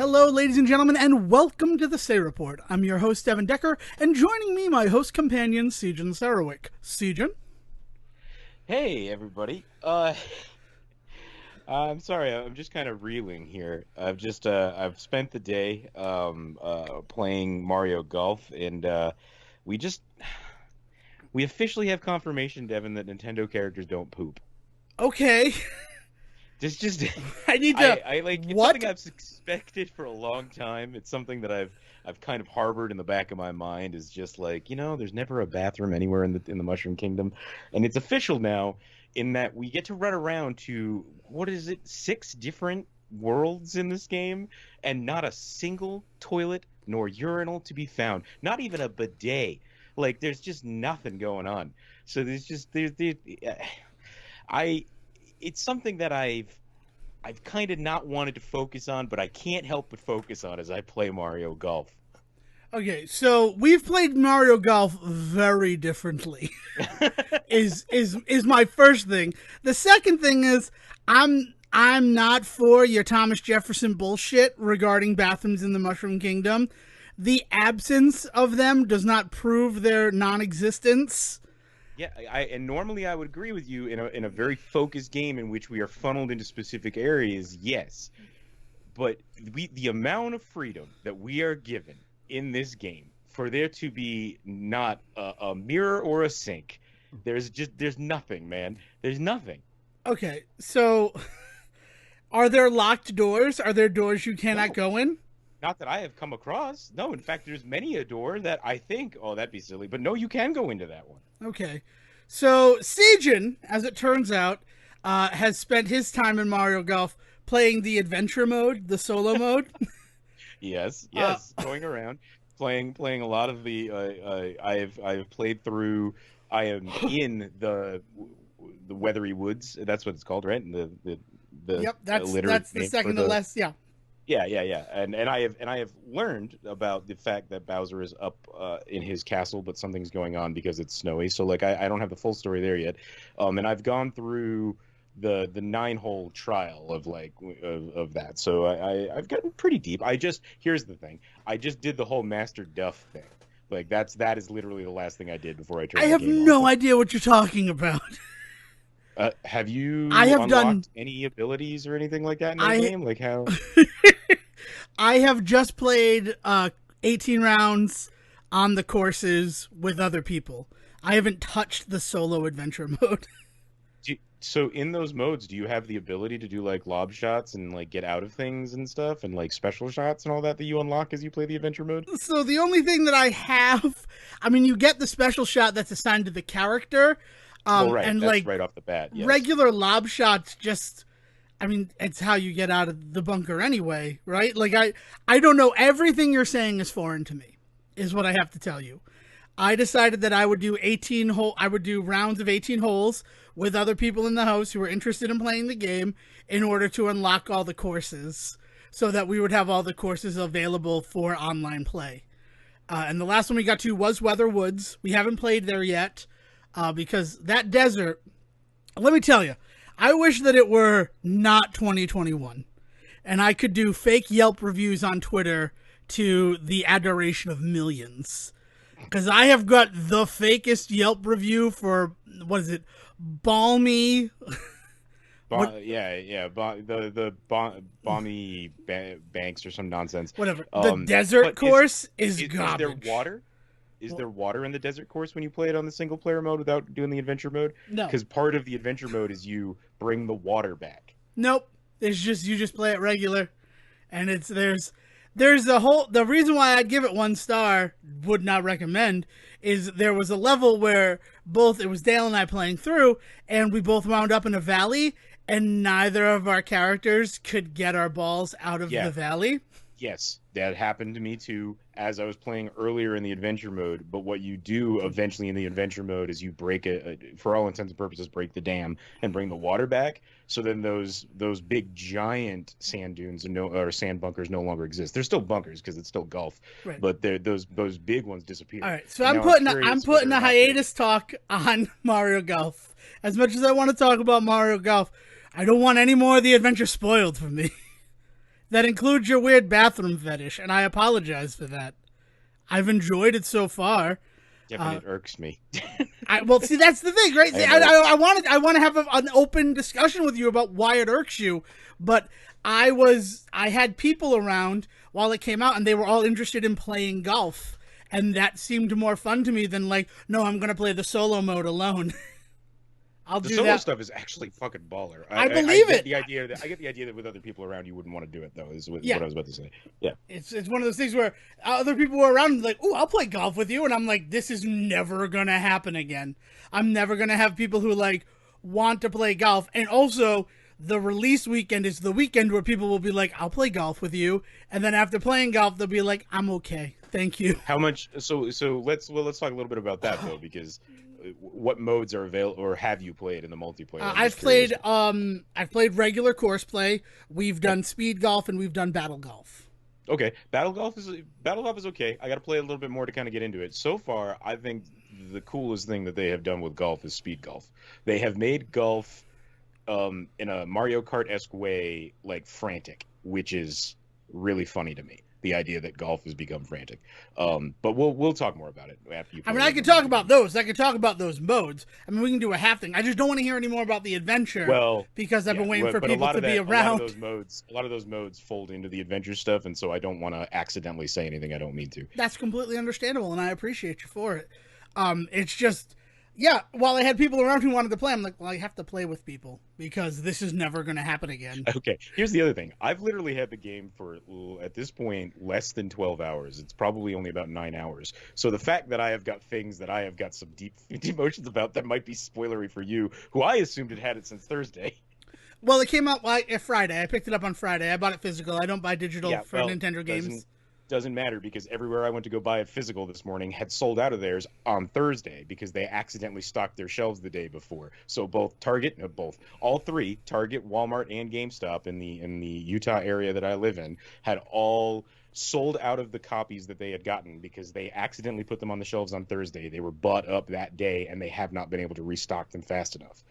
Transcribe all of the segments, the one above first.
Hello, ladies and gentlemen, and welcome to the Say Report. I'm your host, Devon Decker, and joining me, my host companion, Sejohn Sarowick. Sejohn? Hey everybody. I'm sorry, I'm just kind of reeling here. I've spent the day playing Mario Golf and we just we officially have confirmation, Devin, that Nintendo characters don't poop. Okay. Just I need to... I like it's What? something I've suspected for a long time. It's something that I've kind of harbored in the back of my mind is just like, there's never a bathroom anywhere in the Mushroom Kingdom. And it's official now in that we get to run around to what is it, 6 different worlds in this game, and not a single toilet nor urinal to be found. Not even a bidet. Like there's just nothing going on. So I it's something that I've kind of not wanted to focus on, but I can't help but focus on as I play Mario Golf. Okay, so we've played Mario Golf very differently. is my first thing. The second thing is I'm not for your Thomas Jefferson bullshit regarding bathrooms in the Mushroom Kingdom. The absence of them does not prove their non-existence. Yeah, and normally I would agree with you in a very focused game in which we are funneled into specific areas, yes. But the amount of freedom that we are given in this game for there to be not a mirror or a sink, there's nothing, man. There's nothing. Okay, so are there locked doors? Are there doors you cannot No, go in? not that I have come across. No, in fact, there's many a door that I think, oh, that'd be silly, but no, you can go into that one. Okay. So, Sejohn, as it turns out, has spent his time in Mario Golf playing the adventure mode, the solo mode. Yes, Uh, yes, going around, playing a lot of the. I've played through. I am in the Weathery Woods. That's what it's called, right? And the yep, that's alliterative the name for second to the. last. Yeah. Yeah. And I have learned about the fact that Bowser is up in his castle, but something's going on because it's snowy. So like I don't have the full story there yet. And I've gone through the 9-hole trial of like of that. So I've gotten pretty deep. Here's the thing. I just did the whole Master Duff thing. Like that is literally the last thing I did before I I turned the have game off. no idea what you're talking about. Have I you have done. unlocked any abilities or anything like that in that I game? Like how? I have just played 18 rounds on the courses with other people. I haven't touched the solo adventure mode. So in those modes, do you have the ability to do like lob shots and like get out of things and stuff and like special shots and all that you unlock as you play the adventure mode? So the only thing that I have, I mean, you get the special shot that's assigned to the character, Well, right, and that's like right off the bat, yes. regular lob shots just, I mean, it's how you get out of the bunker anyway, right? Like I don't know. Everything you're saying is foreign to me, is what I have to tell you. I decided that I would do I would do rounds of 18 holes with other people in the house who were interested in playing the game in order to unlock all the courses so that we would have all the courses available for online play. And the last one we got to was Weather Woods. We haven't played there yet because that desert, let me tell you, I wish that it were not 2021 and I could do fake Yelp reviews on Twitter to the adoration of millions. Because I have got the fakest Yelp review for, what is it, balmy. What, The balmy banks or some nonsense. whatever. The desert But course is is there garbage. water? Is Well, there water in the desert course when you play it on the single player mode without doing the adventure mode? no. Because part of the adventure mode is you bring the water back. Nope. It's just, you just play it regular. And there's the reason why I'd give it 1 star, would not recommend, is there was a level where it was Dale and I playing through, and we both wound up in a valley, and neither of our characters could get our balls out of Yeah, the valley. yes, that happened to me too as I was playing earlier in the adventure mode. But what you do eventually in the adventure mode is you break for all intents and purposes, break the dam and bring the water back. So then those big giant sand dunes or sand bunkers no longer exist. They're still bunkers because it's still golf, Right. but those big ones disappear. All right. So And I'm now I'm I'm curious putting whether a or not they. hiatus talk on Mario Golf. As much as I want to talk about Mario Golf, I don't want any more of the adventure spoiled for me. that includes your weird bathroom fetish, and I apologize for that. I've enjoyed it so far. Devon, it irks me. Well, see, that's the thing, right? See, I want to have an open discussion with you about why it irks you, but I had people around while it came out, and they were all interested in playing golf, and that seemed more fun to me than like, no, I'm gonna play the solo mode alone. I'll The do solo that. stuff is actually fucking baller. I believe get it. the idea that I get the idea that with other people around you wouldn't want to do it though. Is what Yeah. I was about to say. Yeah. It's one of those things where other people were around like, "Oh, I'll play golf with you," and I'm like, "This is never gonna happen again. I'm never gonna have people who like want to play golf." And also, the release weekend is the weekend where people will be like, "I'll play golf with you," and then after playing golf, they'll be like, "I'm okay, thank you." How much? So let's talk a little bit about that though, because what modes are available, or have you played in the multiplayer? I've played regular course play. We've done speed golf and we've done battle golf. Okay, battle golf is okay. I got to play a little bit more to kind of get into it. So far, I think the coolest thing that they have done with golf is speed golf. They have made golf in a Mario Kart-esque way, like frantic, which is really funny to me. The idea that golf has become frantic. But we'll talk more about it after you. I mean, I could talk about those. I could talk about those modes. I mean, we can do a half thing. I just don't want to hear any more about the adventure. Well, because I've been waiting for but people to be around. A lot of those modes fold into the adventure stuff, and so I don't want to accidentally say anything I don't mean to. That's completely understandable, and I appreciate you for it. It's just, yeah, while I had people around who wanted to play, I'm like, well, I have to play with people because this is never going to happen again. Okay, here's the other thing. I've literally had the game for, at this point, less than 12 hours. It's probably only about 9 hours. So the fact that I have got things that I have got some deep emotions about that might be spoilery for you, who I assumed had it since Thursday. Well, it came out Friday. I picked it up on Friday. I bought it physical. I don't buy digital for Nintendo games. Doesn't matter because everywhere I went to go buy it physical this morning had sold out of theirs on Thursday because they accidentally stocked their shelves the day before. So all three, Target, Walmart, and GameStop in the Utah area that I live in had all sold out of the copies that they had gotten because they accidentally put them on the shelves on Thursday. They were bought up that day and they have not been able to restock them fast enough.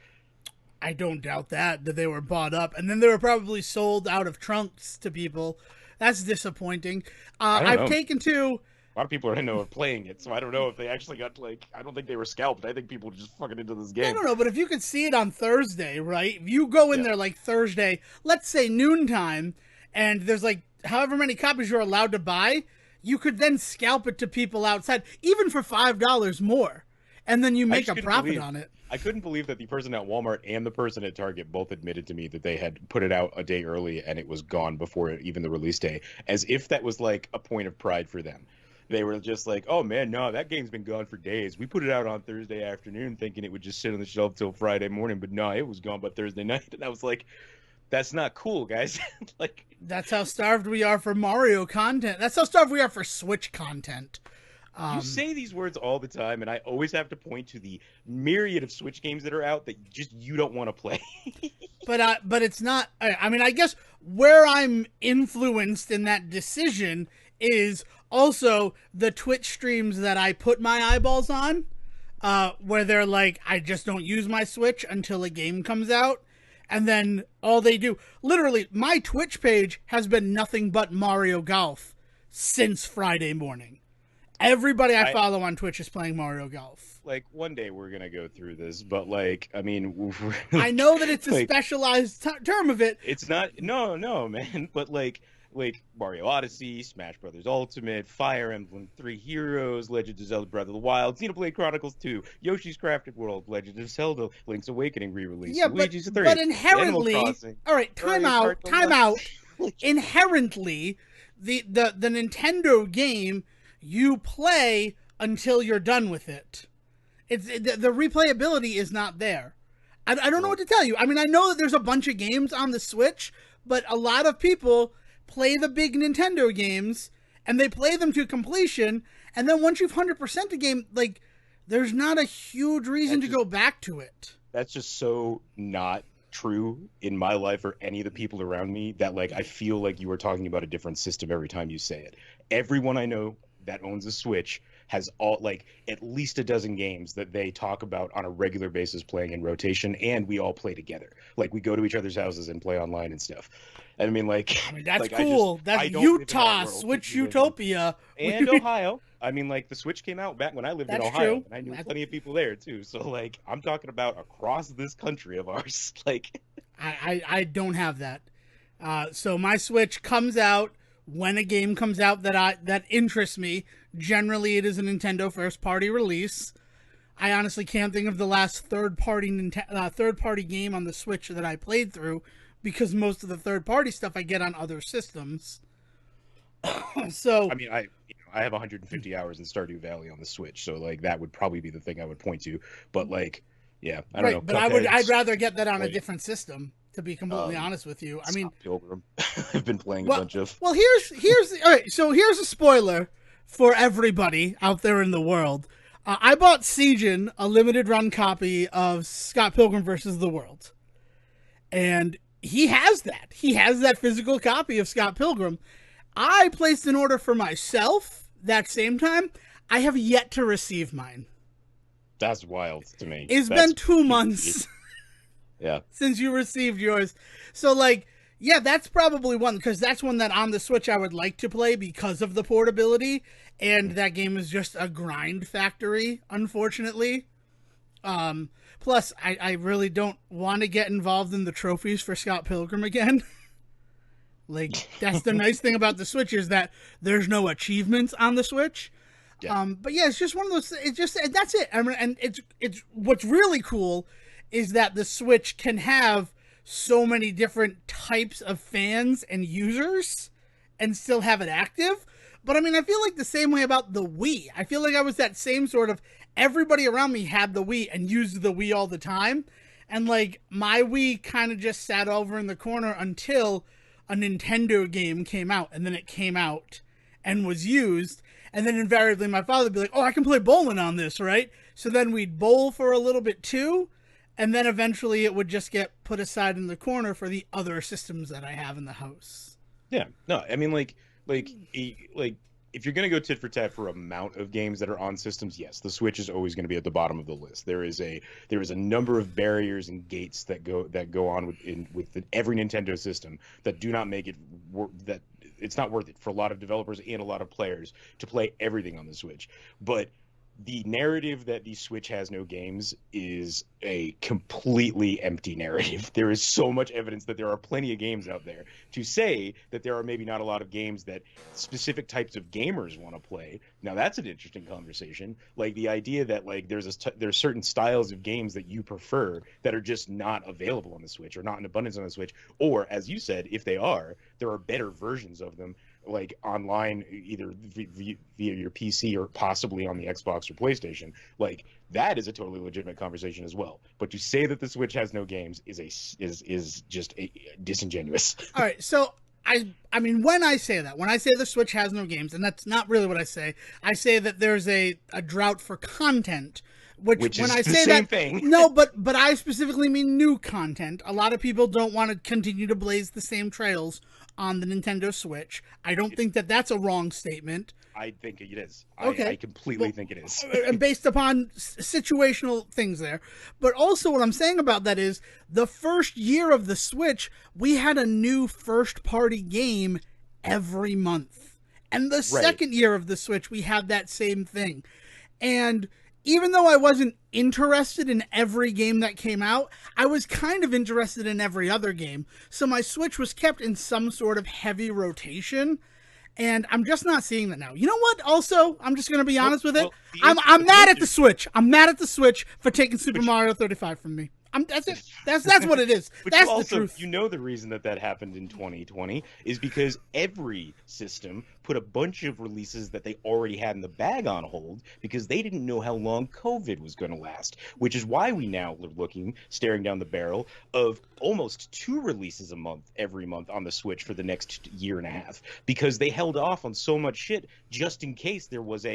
I don't doubt that they were bought up, and then they were probably sold out of trunks to people. That's disappointing. I've taken to... A lot of people I know are playing it, so I don't know if they actually got, I don't think they were scalped. I think people were just fucking into this game. I don't know, but if you could see it on Thursday, right? If you go in there like Thursday, let's say noontime, and there's like however many copies you're allowed to buy, you could then scalp it to people outside, even for $5 more. And then you make a profit on it. I couldn't believe that the person at Walmart and the person at Target both admitted to me that they had put it out a day early and it was gone before even the release day, as if that was like a point of pride for them. They were just like, oh man, no, that game's been gone for days. We put it out on Thursday afternoon thinking it would just sit on the shelf till Friday morning, but no, it was gone by Thursday night. And I was like, that's not cool, guys. Like, that's how starved we are for Mario content. That's how starved we are for Switch content. You say these words all the time, and I always have to point to the myriad of Switch games that are out that you don't want to play. But it's not. I mean, I guess where I'm influenced in that decision is also the Twitch streams that I put my eyeballs on, where they're like, I just don't use my Switch until a game comes out. And then all they do, literally, my Twitch page has been nothing but Mario Golf since Friday morning. Everybody I follow on Twitch is playing Mario Golf. Like, one day we're going to go through this, but, like, I mean... I know that it's a specialized term of it. It's not... No, man. But, like Mario Odyssey, Smash Brothers Ultimate, Fire Emblem 3 Heroes, Legend of Zelda Breath of the Wild, Xenoblade Chronicles 2, Yoshi's Crafted World, Legend of Zelda, Link's Awakening re-release, Luigi's 3, but inherently... Animal Crossing, all right, time out. Inherently, the Nintendo game... you play until you're done with it. The replayability is not there. I don't know what to tell you. I mean, I know that there's a bunch of games on the Switch, but a lot of people play the big Nintendo games, and they play them to completion, and then once you've 100% a game, like, there's not a huge reason to go back to it. That's just so not true in my life or any of the people around me that, like, I feel like you are talking about a different system every time you say it. Everyone I know that owns a Switch has all like at least a dozen games that they talk about on a regular basis playing in rotation, and we all play together. Like we go to each other's houses and play online and stuff. And I mean, like, I mean, that's like I just cool. That's I don't live in that Utah, world that Switch you live in. Utopia. And Ohio. I mean, like the Switch came out back when I lived in That's Ohio, true. and I knew plenty of people there too. So like, I'm talking about across this country of ours. Like, I don't have that. So my Switch comes out when a game comes out that interests me. Generally, it is a Nintendo first party release. I honestly can't think of the last third party game on the Switch that I played through, because most of the third party stuff I get on other systems. So I mean, I have 150 hours in Stardew Valley on the Switch, so like that would probably be the thing I would point to. But like, yeah, I don't know. but I'd rather get that on a different system, to be completely honest with you. I mean, Scott Pilgrim. I've been playing a well, bunch of. well, here's all right. So here's a spoiler for everybody out there in the world. I bought Sejohn, a limited run copy of Scott Pilgrim versus the World, and he has that. He has that physical copy of Scott Pilgrim. I placed an order for myself that same time. I have yet to receive mine. That's wild to me. It's been 2 months Yeah. since you received yours. So, like, yeah, that's probably one, because that's one that on the Switch I would like to play because of the portability, and that game is just a grind factory, unfortunately. Plus, I really don't want to get involved in the trophies for Scott Pilgrim again. Like, that's the nice thing about the Switch, is that there's no achievements on the Switch. Yeah. But yeah, it's just one of those. It's just, and that's it. I mean, and it's what's really cool is that the Switch can have so many different types of fans and users, and still have it active. But I mean, I feel like the same way about the Wii. I feel like I was that same sort of, everybody around me had the Wii and used the Wii all the time, and like my Wii kind of just sat over in the corner until a Nintendo game came out, and then it came out and was used, and then invariably my father would be like, oh, I can play bowling on this, right? So then we'd bowl for a little bit too, and then eventually it would just get put aside in the corner for the other systems that I have in the house. Yeah. No, I mean, like if you're gonna go tit for tat for amount of games that are on systems, yes, the Switch is always going to be at the bottom of the list. There is a number of barriers and gates that go on with every Nintendo system that do not make it that it's not worth it for a lot of developers and a lot of players to play everything on the Switch. But the narrative that the Switch has no games is a completely empty narrative. There is so much evidence that there are plenty of games out there. To say that there are maybe not a lot of games that specific types of gamers want to play, now that's an interesting conversation. Like the idea that like there's certain styles of games that you prefer that are just not available on the Switch, or not in abundance on the Switch, or as you said, if they are, there are better versions of them, like online, either via your PC or possibly on the Xbox or PlayStation. Like that is a totally legitimate conversation as well. But to say that the Switch has no games is just disingenuous. All right, so I mean, when I say the Switch has no games, and that's not really what I say that there's a drought for content. Which when is I the say same that, thing. no, but I specifically mean new content. A lot of people don't want to continue to blaze the same trails on the Nintendo Switch. I don't think that that's a wrong statement. I think it is. Okay. I completely think it is. And based upon situational things there. But also what I'm saying about that is the first year of the Switch, we had a new first-party game every month. And the second year of the Switch, we had that same thing. And even though I wasn't interested in every game that came out, I was kind of interested in every other game. So my Switch was kept in some sort of heavy rotation, and I'm just not seeing that now. You know what? Also, I'm just going to be honest with it. I'm mad at the Switch. I'm mad at the Switch for taking Super Mario 35 from me. That's it. That's what it is. But that's also, the truth. you know, the reason that happened in 2020 is because every system put a bunch of releases that they already had in the bag on hold because they didn't know how long COVID was going to last, which is why we now are staring down the barrel of almost 2 releases a month every month on the Switch for the next year and a half, because they held off on so much shit just in case there was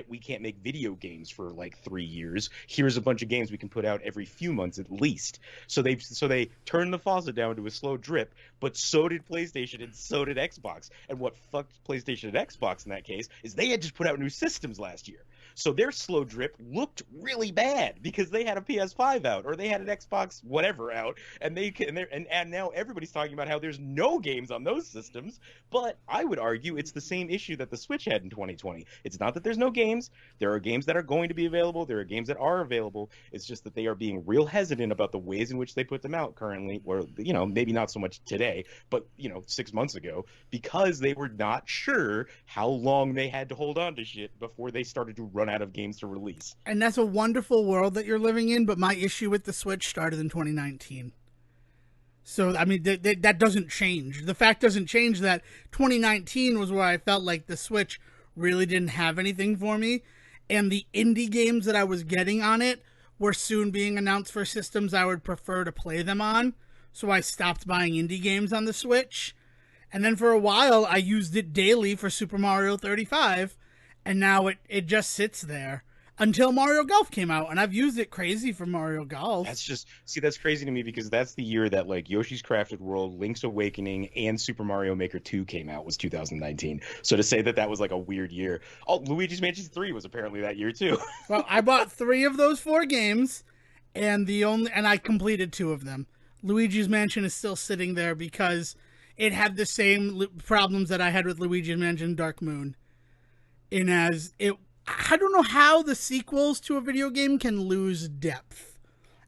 we can't make video games for like 3 years. Here's a bunch of games we can put out every few months at least. So they turned the faucet down to a slow drip, but so did PlayStation and so did Xbox. And what fucked PlayStation PlayStation and Xbox in that case is they had just put out new systems last year. So their slow drip looked really bad because they had a PS5 out or they had an Xbox whatever out, and and now everybody's talking about how there's no games on those systems. But I would argue it's the same issue that the Switch had in 2020. It's not that there's no games. There are games that are going to be available. There are games that are available. It's just that they are being real hesitant about the ways in which they put them out currently, or maybe not so much today, but 6 months ago, because they were not sure how long they had to hold on to shit before they started to run out of games to release. And that's a wonderful world that you're living in, but my issue with the Switch started in 2019. So, I mean, that doesn't change. The fact doesn't change that 2019 was where I felt like the Switch really didn't have anything for me, and the indie games that I was getting on it were soon being announced for systems I would prefer to play them on, so I stopped buying indie games on the Switch. And then for a while, I used it daily for Super Mario 35, and now it just sits there until Mario Golf came out, and I've used it crazy for Mario Golf. That's crazy to me because that's the year that like Yoshi's Crafted World, Link's Awakening, and Super Mario Maker 2 came out, was 2019. So to say that was like a weird year. Oh, Luigi's Mansion 3 was apparently that year too. Well, I bought 3 of those 4 games, and I completed 2 of them. Luigi's Mansion is still sitting there because it had the same problems that I had with Luigi's Mansion Dark Moon. I don't know how the sequels to a video game can lose depth.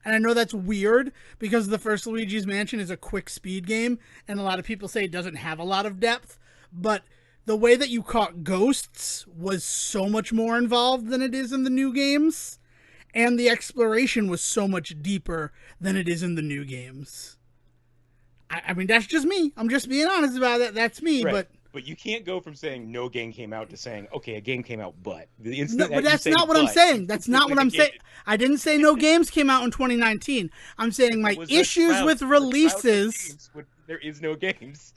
And I know that's weird because the first Luigi's Mansion is a quick speed game, and a lot of people say it doesn't have a lot of depth, but the way that you caught ghosts was so much more involved than it is in the new games, and the exploration was so much deeper than it is in the new games. I mean, that's just me. I'm just being honest about it. That's me, right. But you can't go from saying no game came out to saying, okay, a game came out, but. But that's not what I'm saying. That's not what I'm saying. I didn't say no games came out in 2019. I'm saying my issues with releases. There is no games.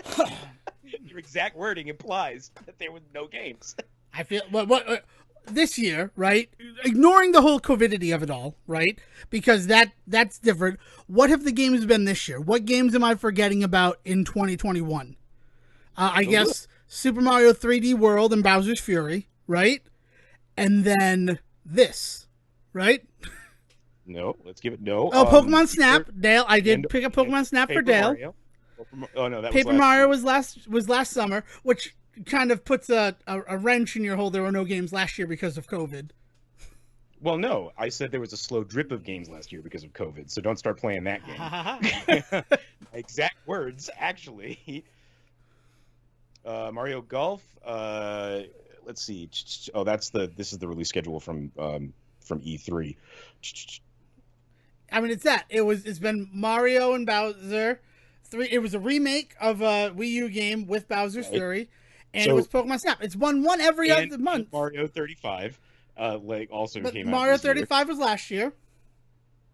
Your exact wording implies that there was no games. I feel this year, right? Ignoring the whole COVIDity of it all, right? Because that's different. What have the games been this year? What games am I forgetting about in 2021? I guess Super Mario 3D World and Bowser's Fury, right? And then this, right? No, let's give it no. Oh, Pokemon Snap, Dale. I did pick up Pokemon Snap for Dale. Mario. Oh no, that Paper Mario was last summer, which kind of puts a wrench in your hole. There were no games last year because of COVID. Well, no, I said there was a slow drip of games last year because of COVID, so don't start playing that game. Exact words, actually. Mario Golf. Let's see. Oh, this is the release schedule from E3. I mean, it's been Mario and Bowser. It was a remake of a Wii U game with Bowser's Fury, and it was Pokemon Snap. It's one every other month. Mario 35, also came out. Mario 35 was last year.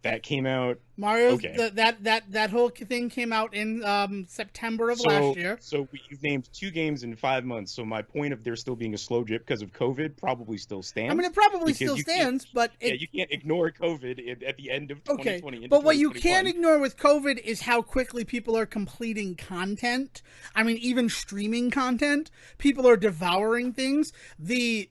That came out. Mario, okay. That whole thing came out in September of last year. So you've named 2 games in 5 months. So my point of there still being a slow drip because of COVID probably still stands. I mean, it probably still stands, but you can't ignore COVID at the end of 2020. Okay, but what you can't ignore with COVID is how quickly people are completing content. I mean, even streaming content, people are devouring things. I'm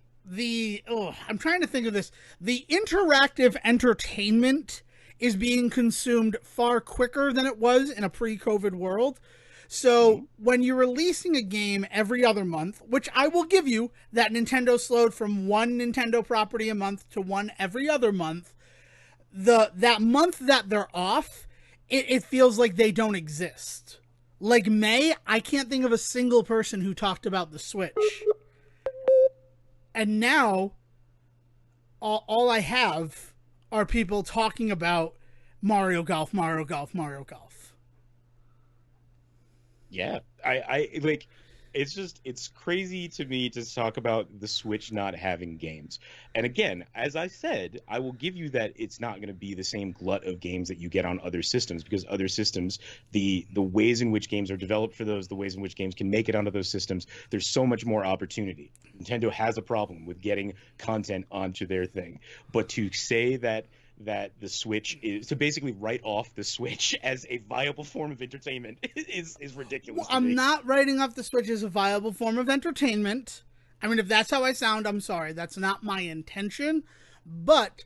trying to think of this. The interactive entertainment is being consumed far quicker than it was in a pre-COVID world. So when you're releasing a game every other month, which I will give you that Nintendo slowed from one Nintendo property a month to one every other month, that month that they're off, it feels like they don't exist. Like May, I can't think of a single person who talked about the Switch. And now, all I have are people talking about Mario Golf. Yeah, I like. It's crazy to me to talk about the Switch not having games. And again, as I said, I will give you that it's not going to be the same glut of games that you get on other systems, because other systems, the ways in which games are developed for those, the ways in which games can make it onto those systems, there's so much more opportunity. Nintendo has a problem with getting content onto their thing. But to say that the Switch is, to basically write off the Switch as a viable form of entertainment is ridiculous. Well, I'm not writing off the Switch as a viable form of entertainment. I mean, if that's how I sound, I'm sorry. That's not my intention. But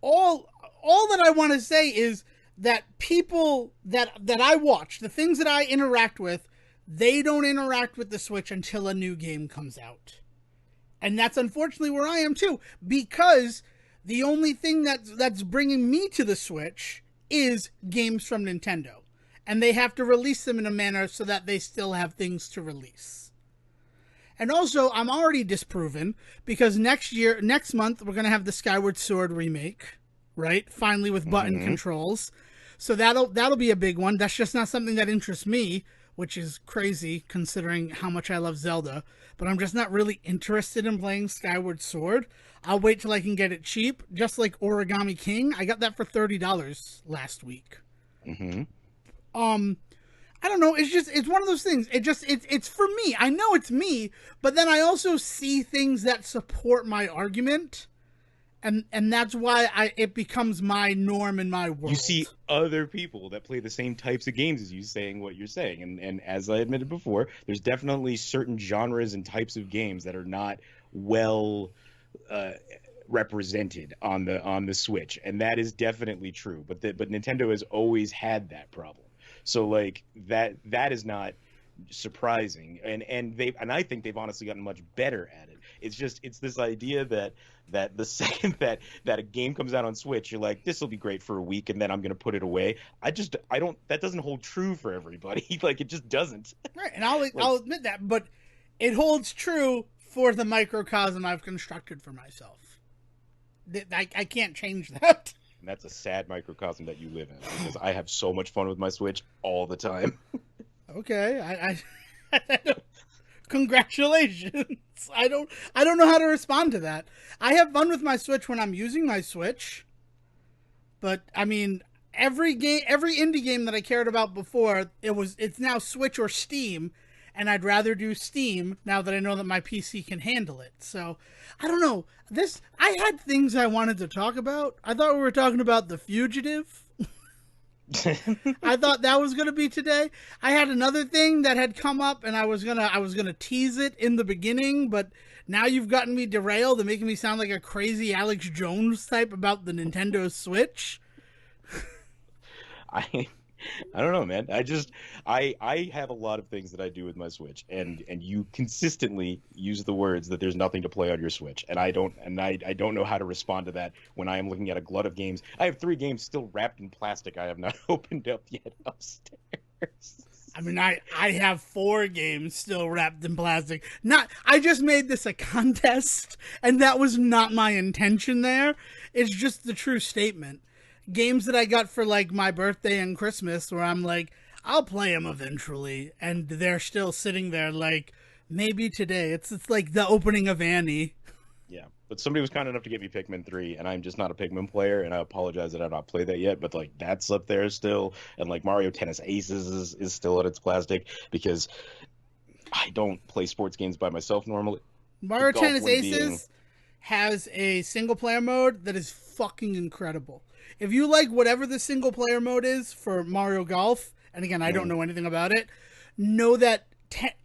all that I want to say is that people that I watch, the things that I interact with, they don't interact with the Switch until a new game comes out. And that's unfortunately where I am too, because the only thing that's bringing me to the Switch is games from Nintendo. And they have to release them in a manner so that they still have things to release. And also, I'm already disproven because next month, we're going to have the Skyward Sword remake, right? Finally with button controls. So that'll be a big one. That's just not something that interests me, which is crazy considering how much I love Zelda. But I'm just not really interested in playing Skyward Sword. I'll wait till I can get it cheap, just like Origami King. I got that for $30 last week. I don't know. It's one of those things. It's for me. I know it's me, but then I also see things that support my argument, and that's why it becomes my norm in my world. You see other people that play the same types of games as you saying what you're saying, and as I admitted before, there's definitely certain genres and types of games that are not well represented on the Switch, and that is definitely true. But Nintendo has always had that problem. So like that is not surprising, and I think they've honestly gotten much better at it. It's this idea that the second that a game comes out on Switch, you're like, this will be great for a week, and then I'm gonna put it away. I don't that doesn't hold true for everybody. Like it just doesn't. Right, and I'll admit that, but it holds true for the microcosm I've constructed for myself. I can't change that. And that's a sad microcosm that you live in, because I have so much fun with my Switch all the time. Okay, I congratulations. I don't know how to respond to that. I have fun with my Switch when I'm using my Switch, but I mean, every indie game that I cared about before, it's now Switch or Steam, and I'd rather do Steam now that I know that my PC can handle it. So, I don't know. I had things I wanted to talk about. I thought we were talking about The Fugitive. I thought that was going to be today. I had another thing that had come up, and I was gonna tease it in the beginning, but now you've gotten me derailed and making me sound like a crazy Alex Jones type about the Nintendo Switch. I don't know, man. I have a lot of things that I do with my Switch, and you consistently use the words that there's nothing to play on your Switch, and I don't know how to respond to that when I am looking at a glut of games. I have 3 games still wrapped in plastic I have not opened up yet upstairs. I mean, I have 4 games still wrapped in plastic. I just made this a contest, and that was not my intention there. It's just the true statement. Games that I got for like my birthday and Christmas, where I'm like, I'll play them eventually, and they're still sitting there like, maybe today. It's like the opening of Annie. Yeah, but somebody was kind enough to get me Pikmin 3, and I'm just not a Pikmin player, and I apologize that I've not played that yet, but like that's up there still, and like Mario Tennis Aces is still in its plastic, because I don't play sports games by myself normally. Mario Tennis Aces has a single player mode that is fucking incredible. If you like whatever the single player mode is for Mario Golf, and again, I don't know anything about it, know that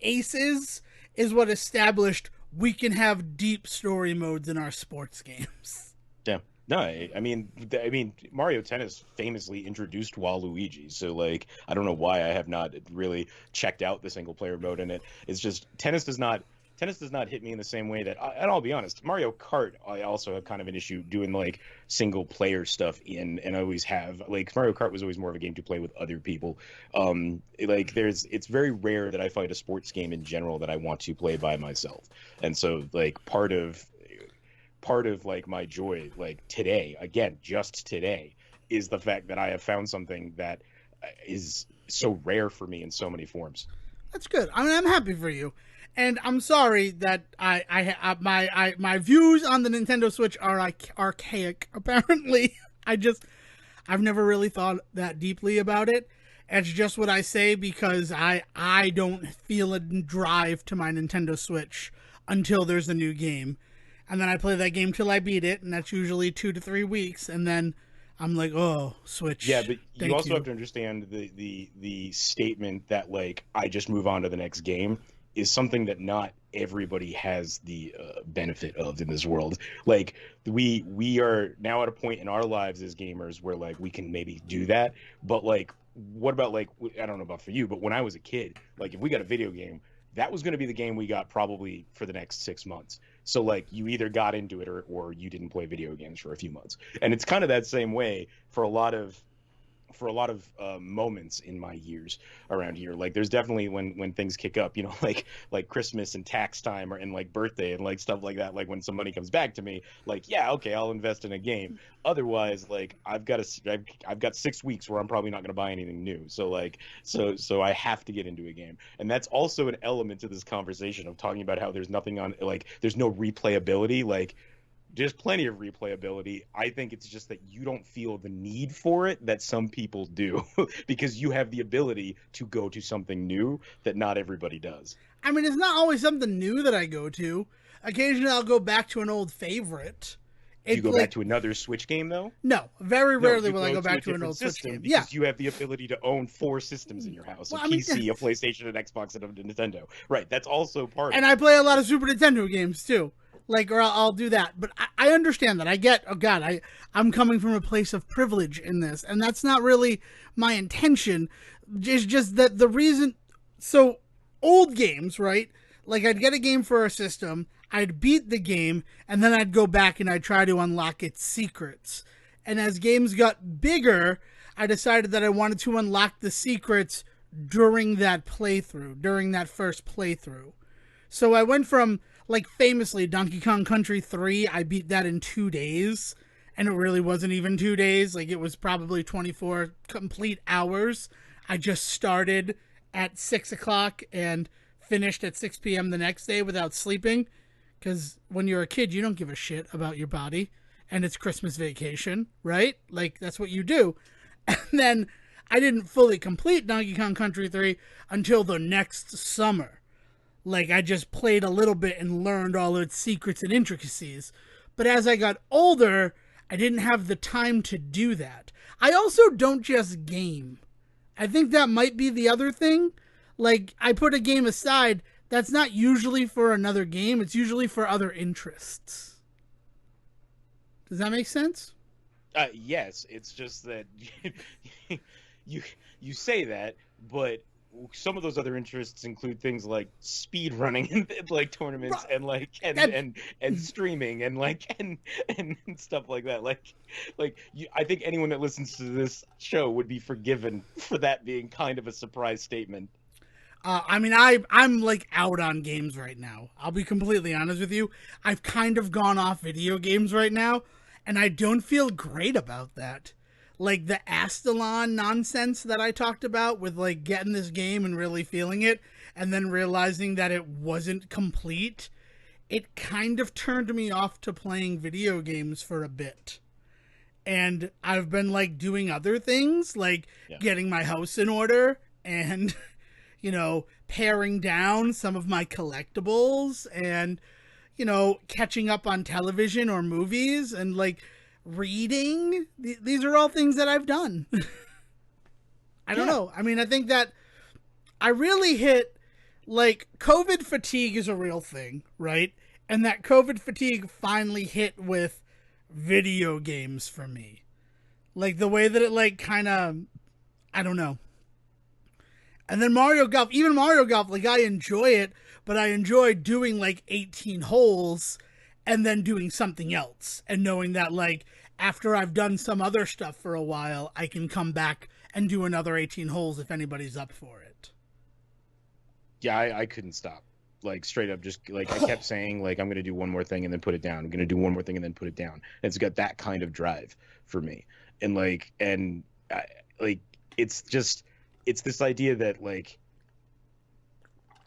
Aces is what established we can have deep story modes in our sports games. Yeah. No, I mean, Mario Tennis famously introduced Waluigi, so like, I don't know why I have not really checked out the single player mode in it. It's just tennis does not hit me in the same way that, and I'll be honest, Mario Kart, I also have kind of an issue doing like single player stuff in, and I always have. Like Mario Kart was always more of a game to play with other people. It's very rare that I find a sports game in general that I want to play by myself. And so like part of like my joy, like today, again, just today, is the fact that I have found something that is so rare for me in so many forms. That's good. I mean, I'm happy for you. And I'm sorry that my views on the Nintendo Switch are archaic. Apparently, I've never really thought that deeply about it. It's just what I say because I don't feel a drive to my Nintendo Switch until there's a new game, and then I play that game till I beat it, and that's usually 2 to 3 weeks, and then I'm like, oh, Switch. Yeah, but you also have to understand the statement that like I just move on to the next game is something that not everybody has the benefit of in this world. Like we are now at a point in our lives as gamers where like we can maybe do that, but like what about like I don't know about for you, but when I was a kid, like if we got a video game, that was going to be the game we got probably for the next 6 months. So like you either got into it or you didn't play video games for a few months. And it's kind of that same way for a lot of moments in my years around here. Like there's definitely when things kick up, you know, like Christmas and tax time or and like birthday and like stuff like that. Like when some money comes back to me, like yeah, okay, I'll invest in a game. Otherwise, like I've got 6 weeks where I'm probably not going to buy anything new. So like so I have to get into a game, and that's also an element to this conversation of talking about how there's nothing on like there's no replayability. Like there's plenty of replayability. I think it's just that you don't feel the need for it that some people do because you have the ability to go to something new that not everybody does. I mean, it's not always something new that I go to. Occasionally, I'll go back to an old favorite. Do you go back to another Switch game though? No, very rarely will I go back to an old Switch game. Because you have the ability to own 4 systems in your house: a PC, a PlayStation, an Xbox, and a Nintendo. Right, that's also part. And I play a lot of Super Nintendo games too. Like, or I'll do that. But I understand that. I get, oh God, I'm coming from a place of privilege in this. And that's not really my intention. It's just that the reason, so old games, right? Like I'd get a game for a system, I'd beat the game, and then I'd go back and I'd try to unlock its secrets. And as games got bigger, I decided that I wanted to unlock the secrets during that playthrough, during that first playthrough. So I went from, like, famously, Donkey Kong Country 3, I beat that in 2 days, and it really wasn't even 2 days. Like, it was probably 24 complete hours. I just started at 6 o'clock and finished at 6 p.m. the next day without sleeping, because when you're a kid, you don't give a shit about your body, and it's Christmas vacation, right? Like, that's what you do. And then I didn't fully complete Donkey Kong Country 3 until the next summer. Like, I just played a little bit and learned all its secrets and intricacies. But as I got older, I didn't have the time to do that. I also don't just game. I think that might be the other thing. Like, I put a game aside, that's not usually for another game. It's usually for other interests. Does that make sense? Yes, it's just that you say that, but some of those other interests include things like speed running and like tournaments and like and streaming and like and stuff like that. I think anyone that listens to this show would be forgiven for that being kind of a surprise statement. I mean, I'm like out on games right now. I'll be completely honest with you. I've kind of gone off video games right now, and I don't feel great about that. Like the Astalon nonsense that I talked about with like getting this game and really feeling it and then realizing that it wasn't complete, it kind of turned me off to playing video games for a bit. And I've been like doing other things, like getting my house in order and, you know, paring down some of my collectibles and, you know, catching up on television or movies and like reading. These are all things that I've done. I don't know. I mean, I think that I really hit, like, COVID fatigue is a real thing, right? And that COVID fatigue finally hit with video games for me. Like, the way that it, like, kind of, I don't know. And then Mario Golf, even Mario Golf, like, I enjoy it, but I enjoy doing, like, 18 holes and then doing something else. And knowing that, like, after I've done some other stuff for a while, I can come back and do another 18 holes if anybody's up for it. Yeah, I couldn't stop. Like, straight up, just, like, I kept saying, like, I'm going to do one more thing and then put it down. I'm going to do one more thing and then put it down. And it's got that kind of drive for me. And, like, it's just, it's this idea that, like,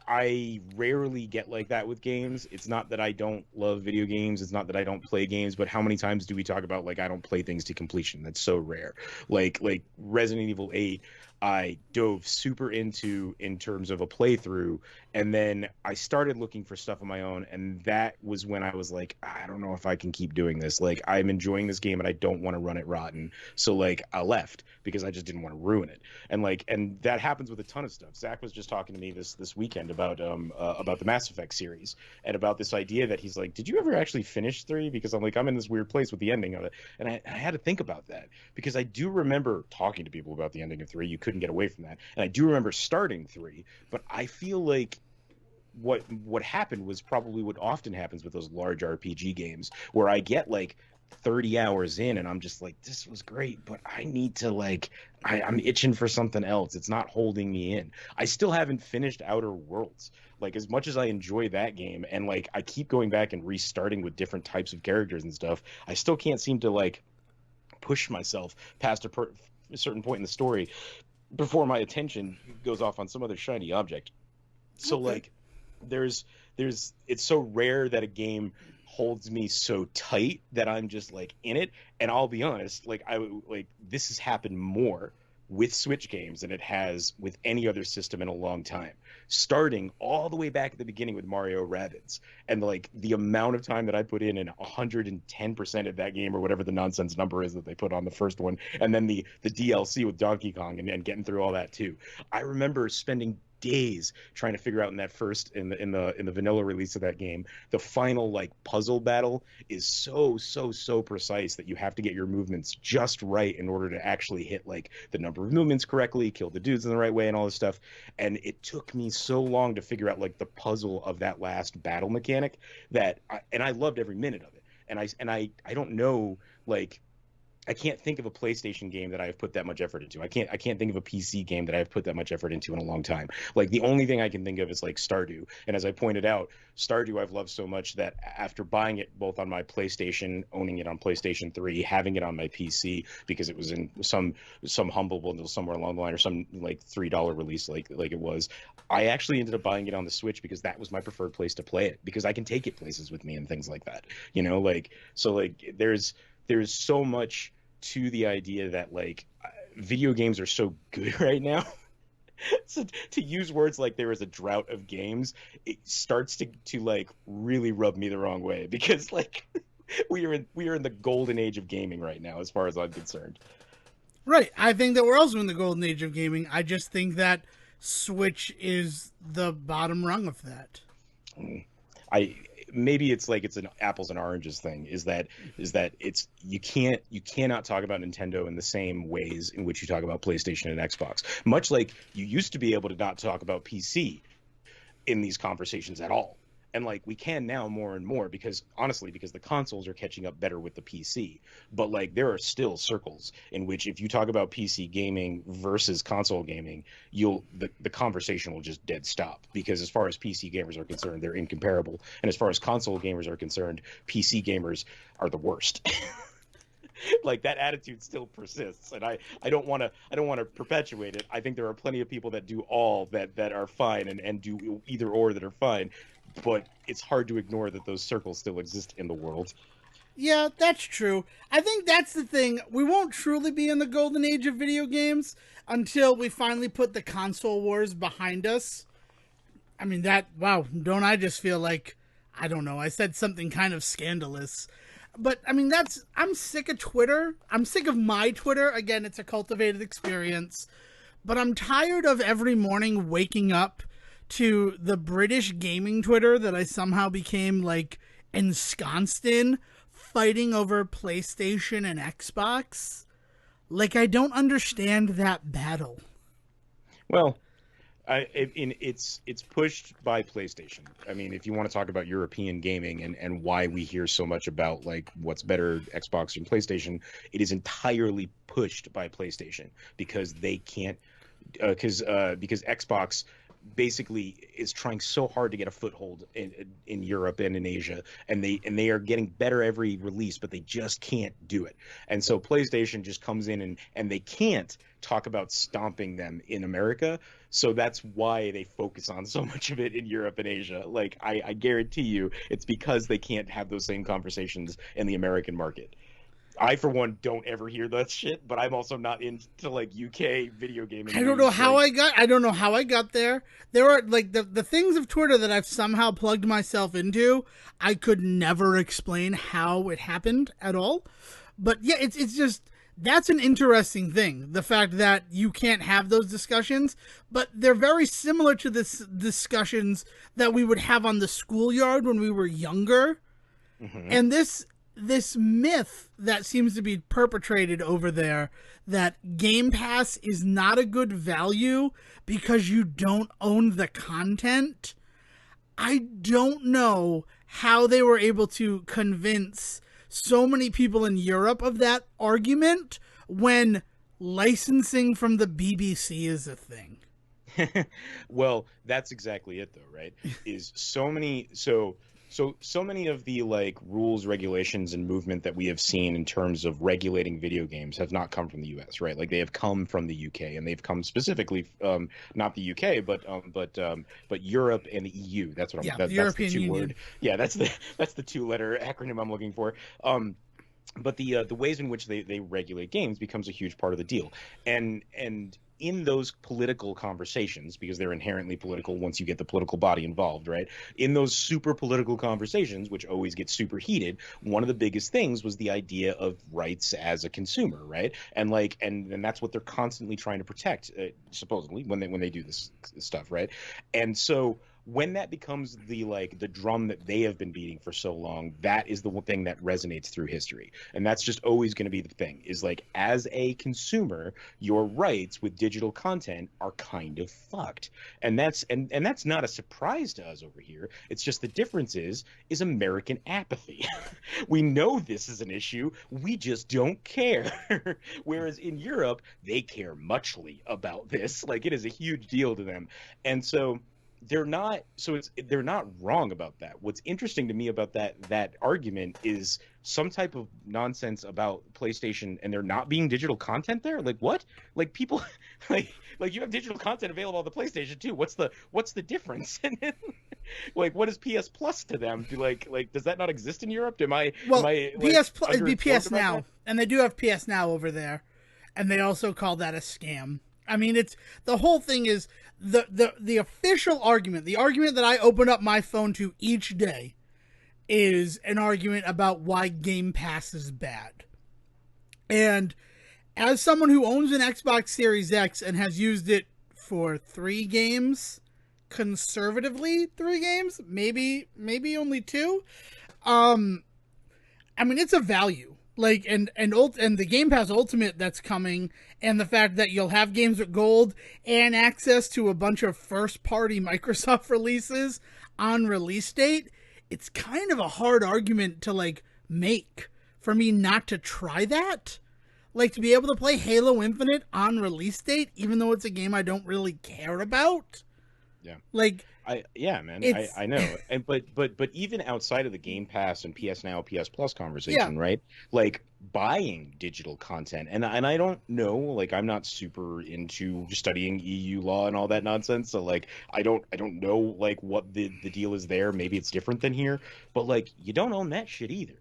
I rarely get like that with games. It's not that I don't love video games. It's not that I don't play games, but how many times do we talk about, like, I don't play things to completion? That's so rare. Like Resident Evil 8, I dove super into in terms of a playthrough, and then I started looking for stuff on my own, and that was when I was like, I don't know if I can keep doing this. Like, I'm enjoying this game and I don't want to run it rotten. So like I left because I just didn't want to ruin it. And that happens with a ton of stuff. Zach was just talking to me this weekend about the Mass Effect series and about this idea that he's like, did you ever actually finish 3? Because I'm like, I'm in this weird place with the ending of it. And I had to think about that because I do remember talking to people about the ending of 3. You couldn't get away from that. And I do remember starting 3, but I feel like what happened was probably what often happens with those large RPG games where I get like 30 hours in and I'm just like, this was great, but I need to like I'm itching for something else. It's not holding me in. I still haven't finished Outer Worlds. Like, as much as I enjoy that game and like I keep going back and restarting with different types of characters and stuff, I still can't seem to like push myself past a certain point in the story before my attention goes off on some other shiny object. So Okay. like there's it's so rare that a game holds me so tight that I'm just like in it. And I'll be honest, like this has happened more with Switch games than it has with any other system in a long time. Starting all the way back at the beginning with Mario Rabbids, and like the amount of time that I put in 110% of that game or whatever the nonsense number is that they put on the first one, and then the DLC with Donkey Kong and getting through all that too. I remember spending days trying to figure out in that first in the vanilla release of that game, the final like puzzle battle is so precise that you have to get your movements just right in order to actually hit like the number of movements correctly, kill the dudes in the right way and all this stuff. And it took me so long to figure out like the puzzle of that last battle mechanic and I loved every minute of it. And I don't know, like, I can't think of a PlayStation game that I've put that much effort into. I can't think of a PC game that I've put that much effort into in a long time. Like, the only thing I can think of is like Stardew. And as I pointed out, Stardew I've loved so much that after buying it both on my PlayStation, owning it on PlayStation 3, having it on my PC because it was in some humble bundle somewhere along the line, or some like $3 release like it was, I actually ended up buying it on the Switch because that was my preferred place to play it, because I can take it places with me and things like that. Like, so like there's so much to the idea that like video games are so good right now. So to use words like there is a drought of games, it starts to like really rub me the wrong way, because like we are in the golden age of gaming right now as far as I'm concerned. Right. I think that we're also in the golden age of gaming. I just think that Switch is the bottom rung of that. Mm. I Maybe it's like it's an apples and oranges thing, is that it's you cannot talk about Nintendo in the same ways in which you talk about PlayStation and Xbox. Much like you used to be able to not talk about PC in these conversations at all. And like we can now more and more, because honestly, because the consoles are catching up better with the PC. But like there are still circles in which if you talk about PC gaming versus console gaming, the conversation will just dead stop, because as far as PC gamers are concerned, they're incomparable. And as far as console gamers are concerned, PC gamers are the worst. Like that attitude still persists, and I don't want to perpetuate it. I think there are plenty of people that do all that are fine, and do either or that are fine, but it's hard to ignore that those circles still exist in the world. Yeah, that's true. I think that's the thing. We won't truly be in the golden age of video games until we finally put the console wars behind us. I mean, wow, don't I just feel like, I don't know, I said something kind of scandalous. But I mean, I'm sick of Twitter. I'm sick of my Twitter. Again, it's a cultivated experience. But I'm tired of every morning waking up to the British gaming Twitter that I somehow became like ensconced in, fighting over PlayStation and Xbox. Like, I don't understand that battle. Well, it's pushed by PlayStation. I mean, if you want to talk about European gaming and why we hear so much about like what's better, Xbox and PlayStation, it is entirely pushed by PlayStation, because they can't, because Xbox basically is trying so hard to get a foothold in Europe and in Asia, and they are getting better every release, but they just can't do it. And so PlayStation just comes in, and they can't talk about stomping them in America. So that's why they focus on so much of it in Europe and Asia. Like I guarantee you, it's because they can't have those same conversations in the American market. I for one don't ever hear that shit, but I'm also not into like UK video gaming I don't know news. how Like, I don't know how I got there. There are like the things of Twitter that I've somehow plugged myself into. I could never explain how it happened at all. But yeah, it's just that's an interesting thing. The fact that you can't have those discussions, but they're very similar to this discussions that we would have on the schoolyard when we were younger. mhm. And this myth that seems to be perpetrated over there that Game Pass is not a good value because you don't own the content. I don't know how they were able to convince so many people in Europe of that argument when licensing from the BBC is a thing. Well, that's exactly it though, right? Is so many of the like rules, regulations, and movement that we have seen in terms of regulating video games have not come from the US, right? Like they have come from the UK, and they've come specifically not the UK, but Europe and the EU. That's what Yeah, the that's the European two Union. word. Yeah, that's the two letter acronym I'm looking for. But the ways in which they regulate games becomes a huge part of the deal, and in those political conversations, because they're inherently political once you get the political body involved, right? In those super political conversations, which always get super heated, one of the biggest things was the idea of rights as a consumer, right? And like, and that's what they're constantly trying to protect, supposedly when they do this stuff, right? And so when that becomes the like the drum that they have been beating for so long, that is the one thing that resonates through history, and that's just always going to be the thing. Is like, as a consumer, your rights with digital content are kind of fucked, and that's not a surprise to us over here. It's just the difference is American apathy. We know this is an issue, we just don't care. Whereas in Europe, they care muchly about this. Like, it is a huge deal to them, and so they're not wrong about that. What's interesting to me about that argument is some type of nonsense about PlayStation and there not being digital content there. Like, what? Like, people like you have digital content available on the PlayStation too. What's the difference? And then, like, what is PS Plus to them? Like does that not exist in Europe? Am Well, I like PS Plus, it'd be underinformed PS about that? Now, and they do have PS Now over there, and they also call that a scam. I mean, it's the whole thing is the official argument, the argument that I open up my phone to each day, is an argument about why Game Pass is bad. And as someone who owns an Xbox Series X and has used it for 3 games, conservatively 3 games, maybe only 2, um I mean, it's a value. Like, and the Game Pass Ultimate that's coming, and the fact that you'll have games with gold and access to a bunch of first party Microsoft releases on release date, it's kind of a hard argument to like make for me not to try that. Like, to be able to play Halo Infinite on release date, even though it's a game I don't really care about. Yeah. Like, Yeah, man, it's I know. And but even outside of the Game Pass and PS Now, PS Plus yeah, conversation, right? Like, buying digital content, and I don't know, like, I'm not super into studying EU law and all that nonsense, so like I don't know like what the deal is there. Maybe it's different than here, but like, you don't own that shit either.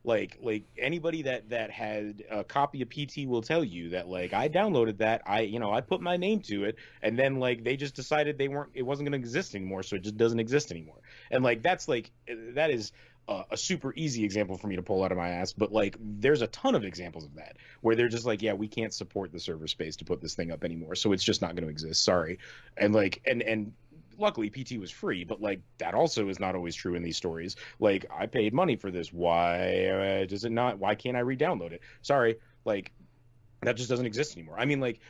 Like anybody that had a copy of PT will tell you that, like, I downloaded that, I put my name to it, and then like they just decided it wasn't going to exist anymore, so it just doesn't exist anymore. And like, that is a super easy example for me to pull out of my ass, but like, there's a ton of examples of that where they're just like, yeah, we can't support the server space to put this thing up anymore, so it's just not going to exist, sorry. And like, and luckily PT was free, but like, that also is not always true in these stories. Like, I paid money for this, why does it not, why can't I re-download it? Sorry. Like, that just doesn't exist anymore. I mean, like,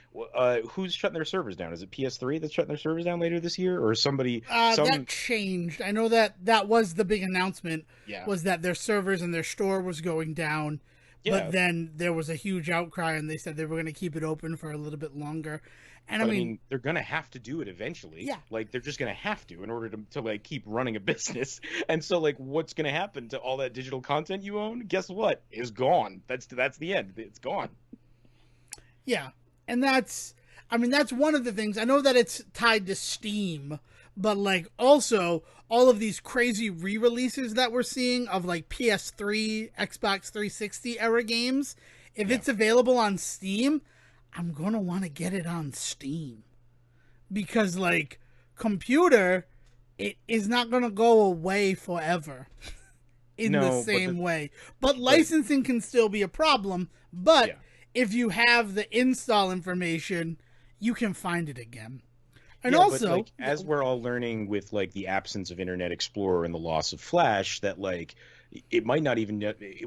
who's shutting their servers down? Is it PS3 that's shutting their servers down later this year, or somebody, that some changed. I know that was the big announcement, yeah, was that their servers and their store was going down, but yeah. then there was a huge outcry and they said they were going to keep it open for a little bit longer. And I But I mean, mean, they're gonna have to do it eventually. yeah, Like, they're just gonna have to in order to like keep running a business. And so like, what's gonna happen to all that digital content you own? Guess what? Is gone. That's the end. It's gone. yeah. And that's, I mean, that's one of the things. I know that it's tied to Steam, but like also all of these crazy re-releases that we're seeing of like PS3, Xbox 360 era games. If Yeah. it's available on Steam, I'm gonna want to get it on Steam because like computer, it is not gonna go away forever in the No, but same way. But but licensing can still be a problem. But yeah. if you have the install information, you can find it again. And Yeah, but also, like as we're all learning with like the absence of Internet Explorer and the loss of Flash, that like it might not even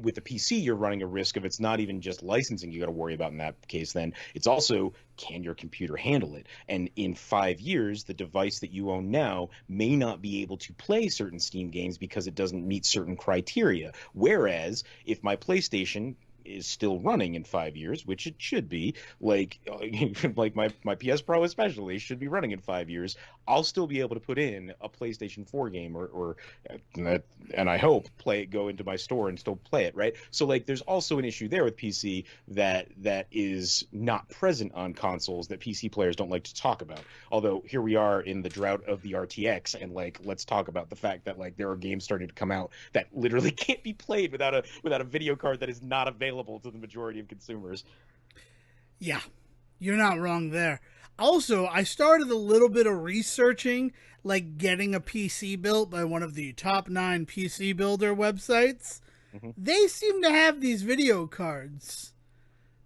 with the PC you're running a risk of it's not even just licensing you got to worry about in that case. Then it's also can your computer handle it? And in 5 years, the device that you own now may not be able to play certain Steam games because it doesn't meet certain criteria. Whereas if my PlayStation is still running in 5 years, which it should be, like like my PS Pro especially should be running in 5 years. I'll still be able to put in a PlayStation 4 game or and I hope go into my store and still play it, right? So like there's also an issue there with PC that is not present on consoles that PC players don't like to talk about. Although here we are in the drought of the RTX, and like let's talk about the fact that like there are games starting to come out that literally can't be played without a video card that is not available to the majority of consumers. yeah, you're not wrong there. Also, I started a little bit of researching, like getting a PC built by one of the top 9 PC builder websites. Mhm. They seem to have these video cards.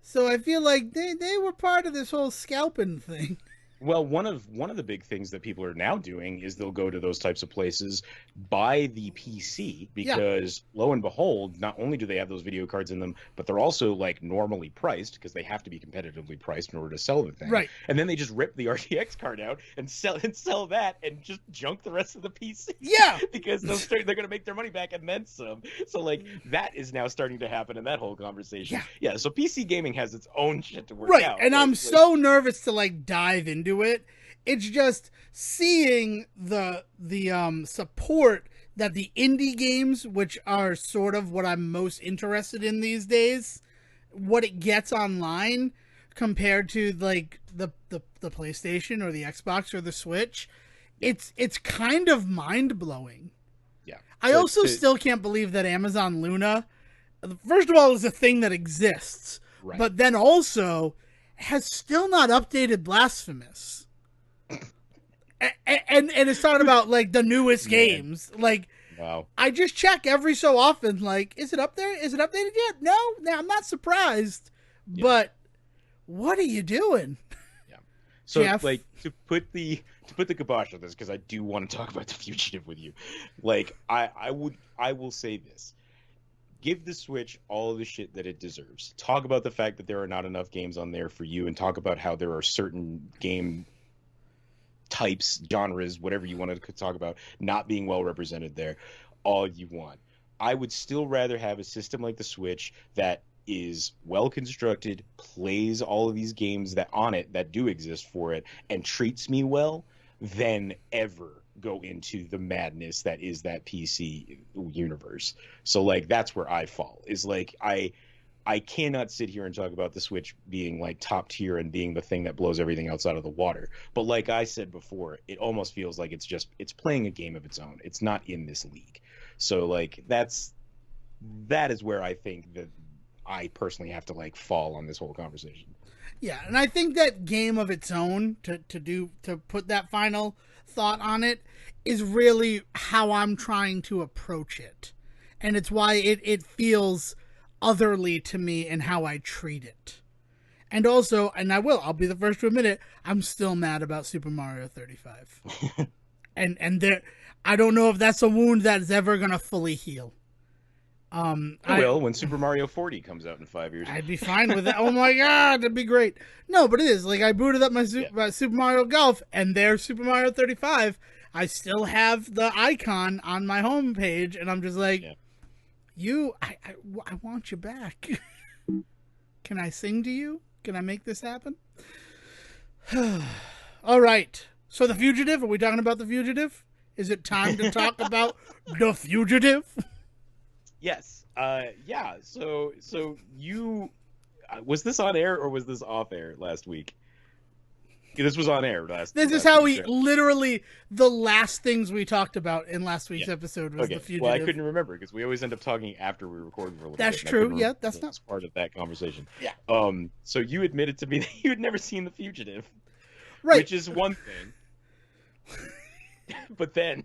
So I feel like they were part of this whole scalping thing. Well, one of the big things that people are now doing is they'll go to those types of places, buy the PC, Yeah, because lo and behold, not only do they have those video cards in them, but they're also like normally priced because they have to be competitively priced in order to sell the thing. right. And then they just rip the RTX card out and sell that and just junk the rest of the PC Yeah. because they're going to make their money back and then some. So like that is now starting to happen in that whole conversation. Yeah. Yeah, so PC gaming has its own shit to work Right. out. And I'm so nervous to like dive into it. It's just seeing the support that the indie games, which are sort of what I'm most interested in these days, what it gets online compared to like the PlayStation or the Xbox or the Switch. It's kind of mind blowing. Yeah. I also still can't believe that Amazon Luna, first of all, is a thing that exists, Right. but then also has still not updated Blasphemous. And it's talking about like the newest games. Like, Wow. I just check every so often, like, is it up there? Is it updated yet? No, I'm not surprised. Yeah. But what are you doing? Yeah. So Jeff? like to put the kibosh on this, because I do want to talk about the Fugitive with you. Like I will say this. Give the Switch all of the shit that it deserves. Talk about the fact that there are not enough games on there for you, and talk about how there are certain game types, genres, whatever you want to talk about, not being well represented there. All you want. I would still rather have a system like the Switch that is well constructed, plays all of these games that on it that do exist for it, and treats me well, than ever go into the madness that is that PC universe. So like that's where I fall. Is like I cannot sit here and talk about the Switch being like top tier and being the thing that blows everything else out of the water. But like I said before, it almost feels like it's playing a game of its own. It's not in this league. So like that is where I think that I personally have to like fall on this whole conversation. Yeah, and I think that game of its own to put that final thought on it is really how I'm trying to approach it. And it's why it feels otherly to me in how I treat it. And also, and I'll be the first to admit it, I'm still mad about Super Mario 35. and there, I don't know if that's a wound that is ever gonna fully heal. I will when Super Mario 40 comes out in 5 years. I'd be fine with that. Oh my god, that'd be great. No, but it is like I booted up my Super Mario Golf, and there's Super Mario 35. I still have the icon on my home page, and I'm just like, I want you back. Can I sing to you? Can I make this happen? All right. So the Fugitive. Are we talking about the Fugitive? Is it time to talk about the Fugitive? Yes. Yeah. So you was this on air or was this off air last week? This was on air last. This is last how week's we show. literally the last things we talked about in last week's episode was Okay. the Fugitive. Well, I couldn't remember because we always end up talking after we record for a little That's bit. true. Yeah, that's not part of that conversation. Yeah. So you admitted to me that you had never seen The Fugitive, right. which is one thing. But then,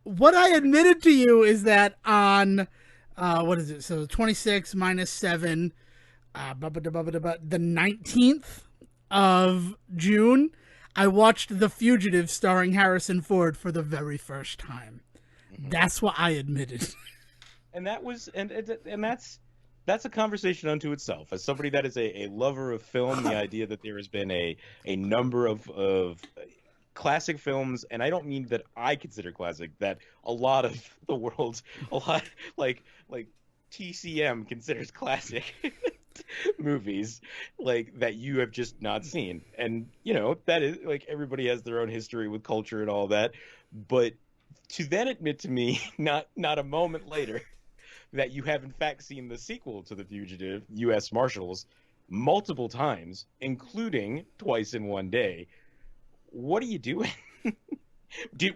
what I admitted to you is that on what is it? So 26 minus 7, the 19th of June, I watched The Fugitive starring Harrison Ford for the very first time. Mm-hmm. That's what I admitted. And that was and that's a conversation unto itself. As somebody that is a lover of film, the idea that there has been a number of classic films, and I don't mean that I consider classic, that a lot of the world, like TCM considers classic movies, like, that you have just not seen. And that is, like, everybody has their own history with culture and all that, but to then admit to me not a moment later that you have in fact seen the sequel to The Fugitive, U.S. Marshals, multiple times, including twice in one day. What are you doing?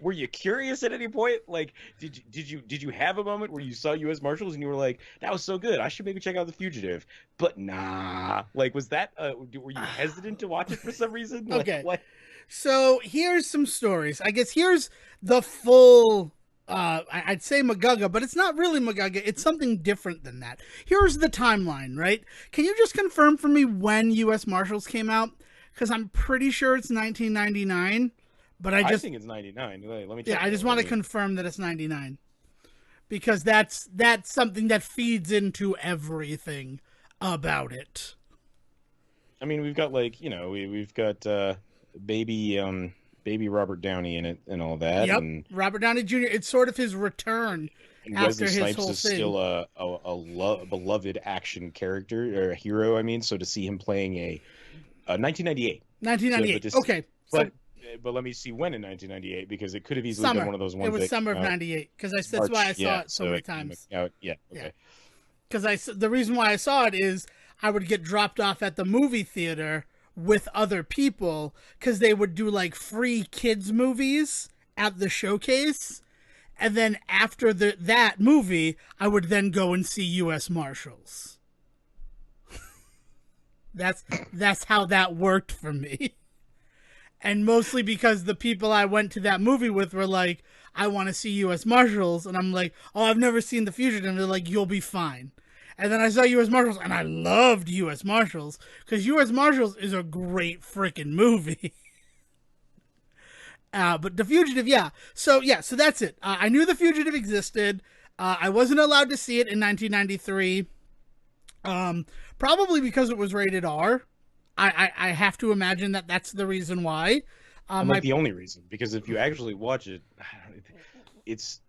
Were you curious at any point? Like, did you have a moment where you saw U.S. Marshals and you were like, that was so good, I should maybe check out The Fugitive? But nah, like, was that were you hesitant to watch it for some reason? Like, okay, what? So here's some stories. I guess here's the full. I'd say Magaga, but it's not really Magaga. It's something different than that. Here's the timeline, right? Can you just confirm for me when U.S. Marshals came out? Because I'm pretty sure it's 1999, but I think it's 99. Wait, let me check. Yeah, I just want to confirm that it's 99, because that's something that feeds into everything about it. I mean, we've got, like, we've got baby Robert Downey in it and all that. Yep, and Robert Downey Jr. It's sort of his return after Wesley his Snipes whole is thing. still a beloved action character, or a hero. I mean, so to see him playing a 1998. 1998. Okay. But let me see when in 1998, because it could have easily been one of those ones. It was summer of 98, because that's why I saw it so many times. Yeah. Okay. Because the reason why I saw it is I would get dropped off at the movie theater with other people, because they would do like free kids movies at the showcase, and then after that movie, I would then go and see U.S. Marshals. That's how that worked for me. And mostly because the people I went to that movie with were like, I want to see U.S. Marshals. And I'm like, oh, I've never seen The Fugitive. And they're like, you'll be fine. And then I saw U.S. Marshals, and I loved U.S. Marshals, because U.S. Marshals is a great freaking movie. But The Fugitive, yeah. So that's it. I knew The Fugitive existed. I wasn't allowed to see it in 1993. Probably because it was rated R. I have to imagine that that's the reason why. The only reason, because if you actually watch it, it's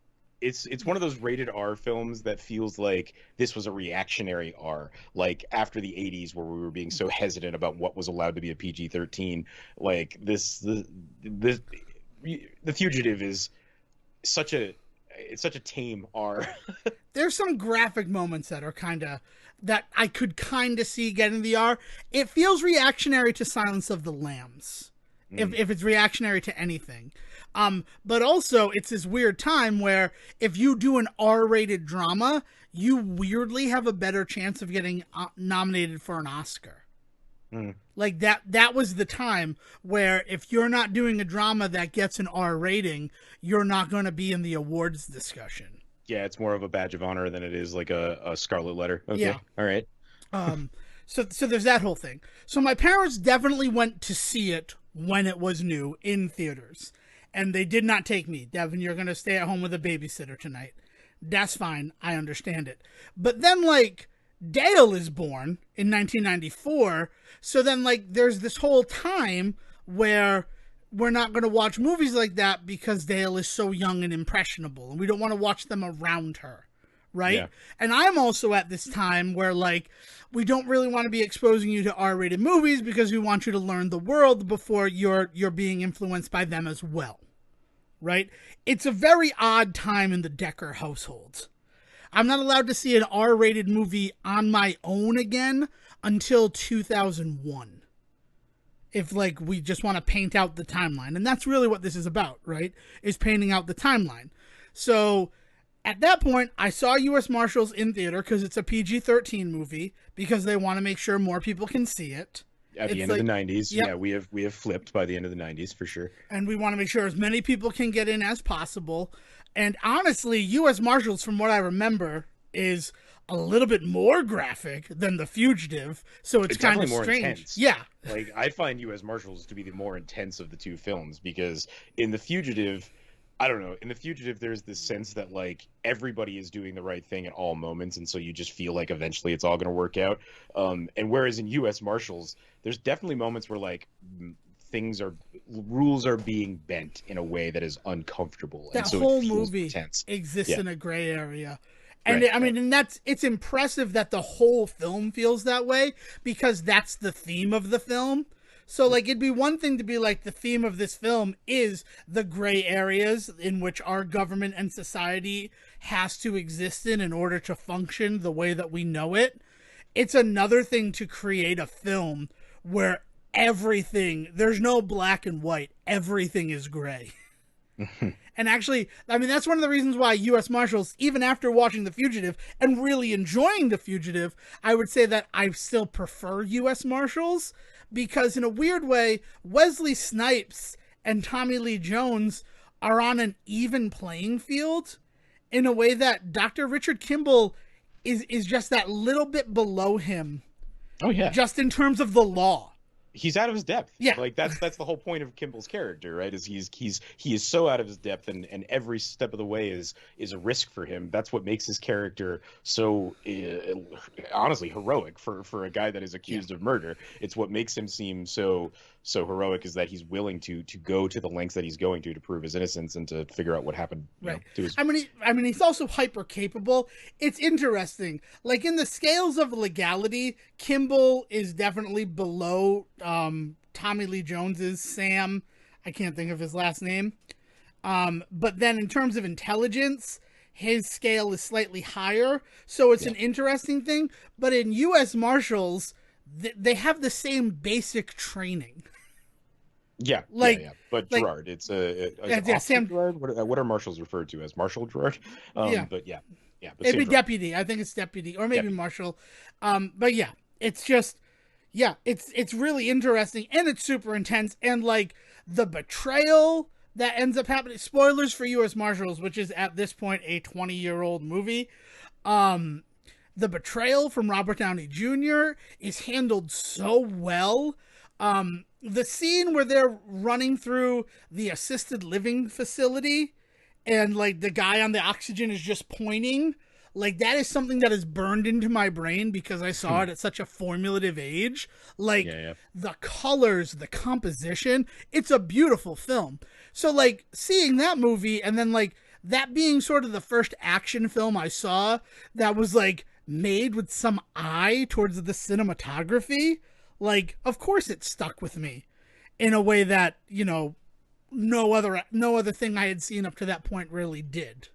one of those rated R films that feels like this was a reactionary R, like after the 80s, where we were being so hesitant about what was allowed to be a PG-13. Like the Fugitive is such a tame R. There's some graphic moments that are that I could see getting the R. It feels reactionary to Silence of the Lambs, if it's reactionary to anything. But also, it's this weird time where if you do an R-rated drama, you weirdly have a better chance of getting nominated for an Oscar. Like that was the time where if you're not doing a drama that gets an R rating, you're not going to be in the awards discussion. Yeah, it's more of a badge of honor than it is like a scarlet letter. Okay. Yeah. All right. So there's that whole thing. So my parents definitely went to see it when it was new in theaters, and they did not take me. Devin, you're going to stay at home with a babysitter tonight. That's fine. I understand it. But then, like, Dale is born in 1994. So then, like, there's this whole time where we're not going to watch movies like that because Dale is so young and impressionable, and we don't want to watch them around her, right? Yeah. And I'm also at this time where, like, we don't really want to be exposing you to R-rated movies because we want you to learn the world before you're being influenced by them as well, right? It's a very odd time in the Decker household. I'm not allowed to see an R-rated movie on my own again until 2001. if like we just want to paint out the timeline. And that's really what this is about, right? Is painting out the timeline. So at that point, I saw U.S. Marshals in theater because it's a PG-13 movie because they want to make sure more people can see it. At the It's end like, of the 90s, yep. yeah, we have flipped by the end of the 90s for sure. And we want to make sure as many people can get in as possible. And honestly, U.S. Marshals, from what I remember, is a little bit more graphic than The Fugitive, so it's kind of more strange. intense. Yeah, Like, I find U.S. Marshals to be the more intense of the two films because in The Fugitive, I don't know, in The Fugitive, there's this sense that, like, everybody is doing the right thing at all moments, and so you just feel like eventually it's all going to work out. And whereas in U.S. Marshals, there's definitely moments where, like, rules are being bent in a way that is uncomfortable. that and so whole it feels movie intense. exists Yeah. in a gray area. And Right, I mean, and it's impressive that the whole film feels that way because that's the theme of the film. So, like, it'd be one thing to be like, the theme of this film is the gray areas in which our government and society has to exist in order to function the way that we know it. It's another thing to create a film where there's no black and white, everything is gray. And actually, I mean, that's one of the reasons why U.S. Marshals, even after watching The Fugitive and really enjoying The Fugitive, I would say that I still prefer U.S. Marshals because, in a weird way, Wesley Snipes and Tommy Lee Jones are on an even playing field in a way that Dr. Richard Kimball is just that little bit below him. Oh, yeah. Just in terms of the law. He's out of his depth. Yeah. Like that's the whole point of Kimball's character, right? Is he is so out of his depth, and every step of the way is a risk for him. That's what makes his character so honestly heroic for a guy that is accused of murder. It's what makes him seem so heroic is that he's willing to go to the lengths that he's going to prove his innocence and to figure out what happened. Right. To his... I mean, he's also hyper capable. It's interesting. Like in the scales of legality, Kimball is definitely below Tommy Lee Jones's Sam. I can't think of his last name. But then in terms of intelligence, his scale is slightly higher. So it's an interesting thing. But in U.S. Marshals, they have the same basic training. Yeah, like, but like, Gerard, it's Sam Gerard. What are marshals referred to as? Marshal Gerard. But yeah. But it'd be Gerard. deputy. I think it's deputy, or maybe marshal. But yeah, it's just, it's really interesting and it's super intense, and like the betrayal that ends up happening. Spoilers for U.S. Marshals, which is at this point a 20-year-old movie. The betrayal from Robert Downey Jr. is handled so well. The scene where they're running through the assisted living facility and like the guy on the oxygen is just pointing, like that is something that is burned into my brain because I saw it at such a formulative age. Like the colors, the composition, it's a beautiful film. So like seeing that movie and then like that being sort of the first action film I saw that was like made with some eye towards the cinematography, like of course it stuck with me in a way that, you know, no other thing I had seen up to that point really did.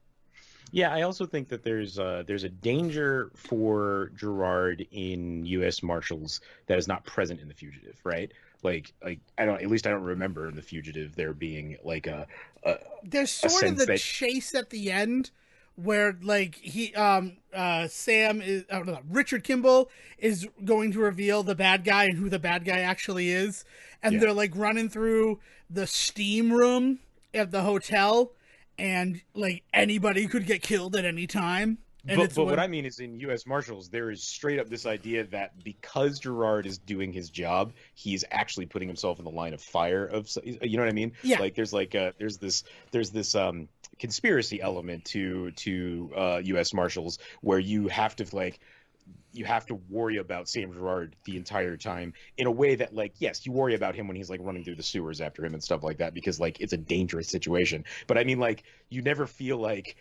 Yeah, I also think that there's a danger for Gerard in U.S. Marshals that is not present in The Fugitive, right? Like I don't remember in The Fugitive there being like there's sort of the chase at the end where like Richard Kimball is going to reveal the bad guy and who the bad guy actually is, and they're like running through the steam room at the hotel, and like anybody could get killed at any time. But what I mean is in U.S. Marshals, there is straight up this idea that because Gerard is doing his job, he's actually putting himself in the line of fire of, you know what I mean? Yeah. Like there's this conspiracy element to U.S. Marshals where you have to worry about Sam Gerard the entire time in a way that, like, yes, you worry about him when he's like running through the sewers after him and stuff like that because like it's a dangerous situation. But I mean, like, you never feel like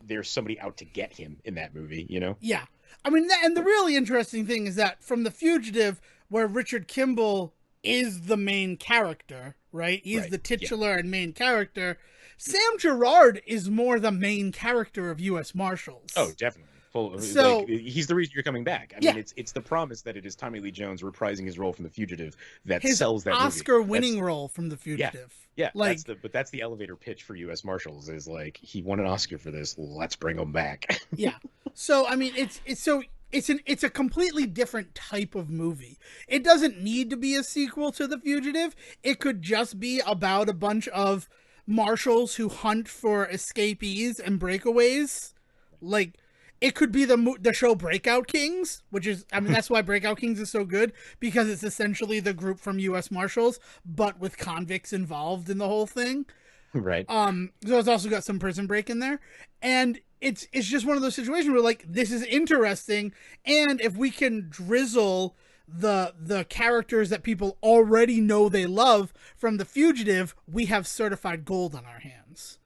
there's somebody out to get him in that movie, you know? Yeah. I mean, and the really interesting thing is that from The Fugitive, where Richard Kimball is the main character, right? He's the titular and main character. Sam Gerard is more the main character of U.S. Marshals. Oh, definitely. So he's the reason you're coming back. I yeah, mean, it's the promise that it is Tommy Lee Jones reprising his role from The Fugitive that his sells that movie. Oscar-winning role from The Yeah, Fugitive. yeah. Like, That's the elevator pitch for U.S. Marshals is like he won an Oscar for this. Let's bring him back. yeah. So I mean, it's a completely different type of movie. It doesn't need to be a sequel to The Fugitive. It could just be about a bunch of marshals who hunt for escapees and breakaways. Like, it could be the show Breakout Kings, which is, I mean, that's why Breakout Kings is so good, because it's essentially the group from U.S. Marshals, but with convicts involved in the whole thing. Right. So it's also got some Prison Break in there, and it's just one of those situations where, like, this is interesting, and if we can drizzle the characters that people already know they love from The Fugitive, we have certified gold on our hands.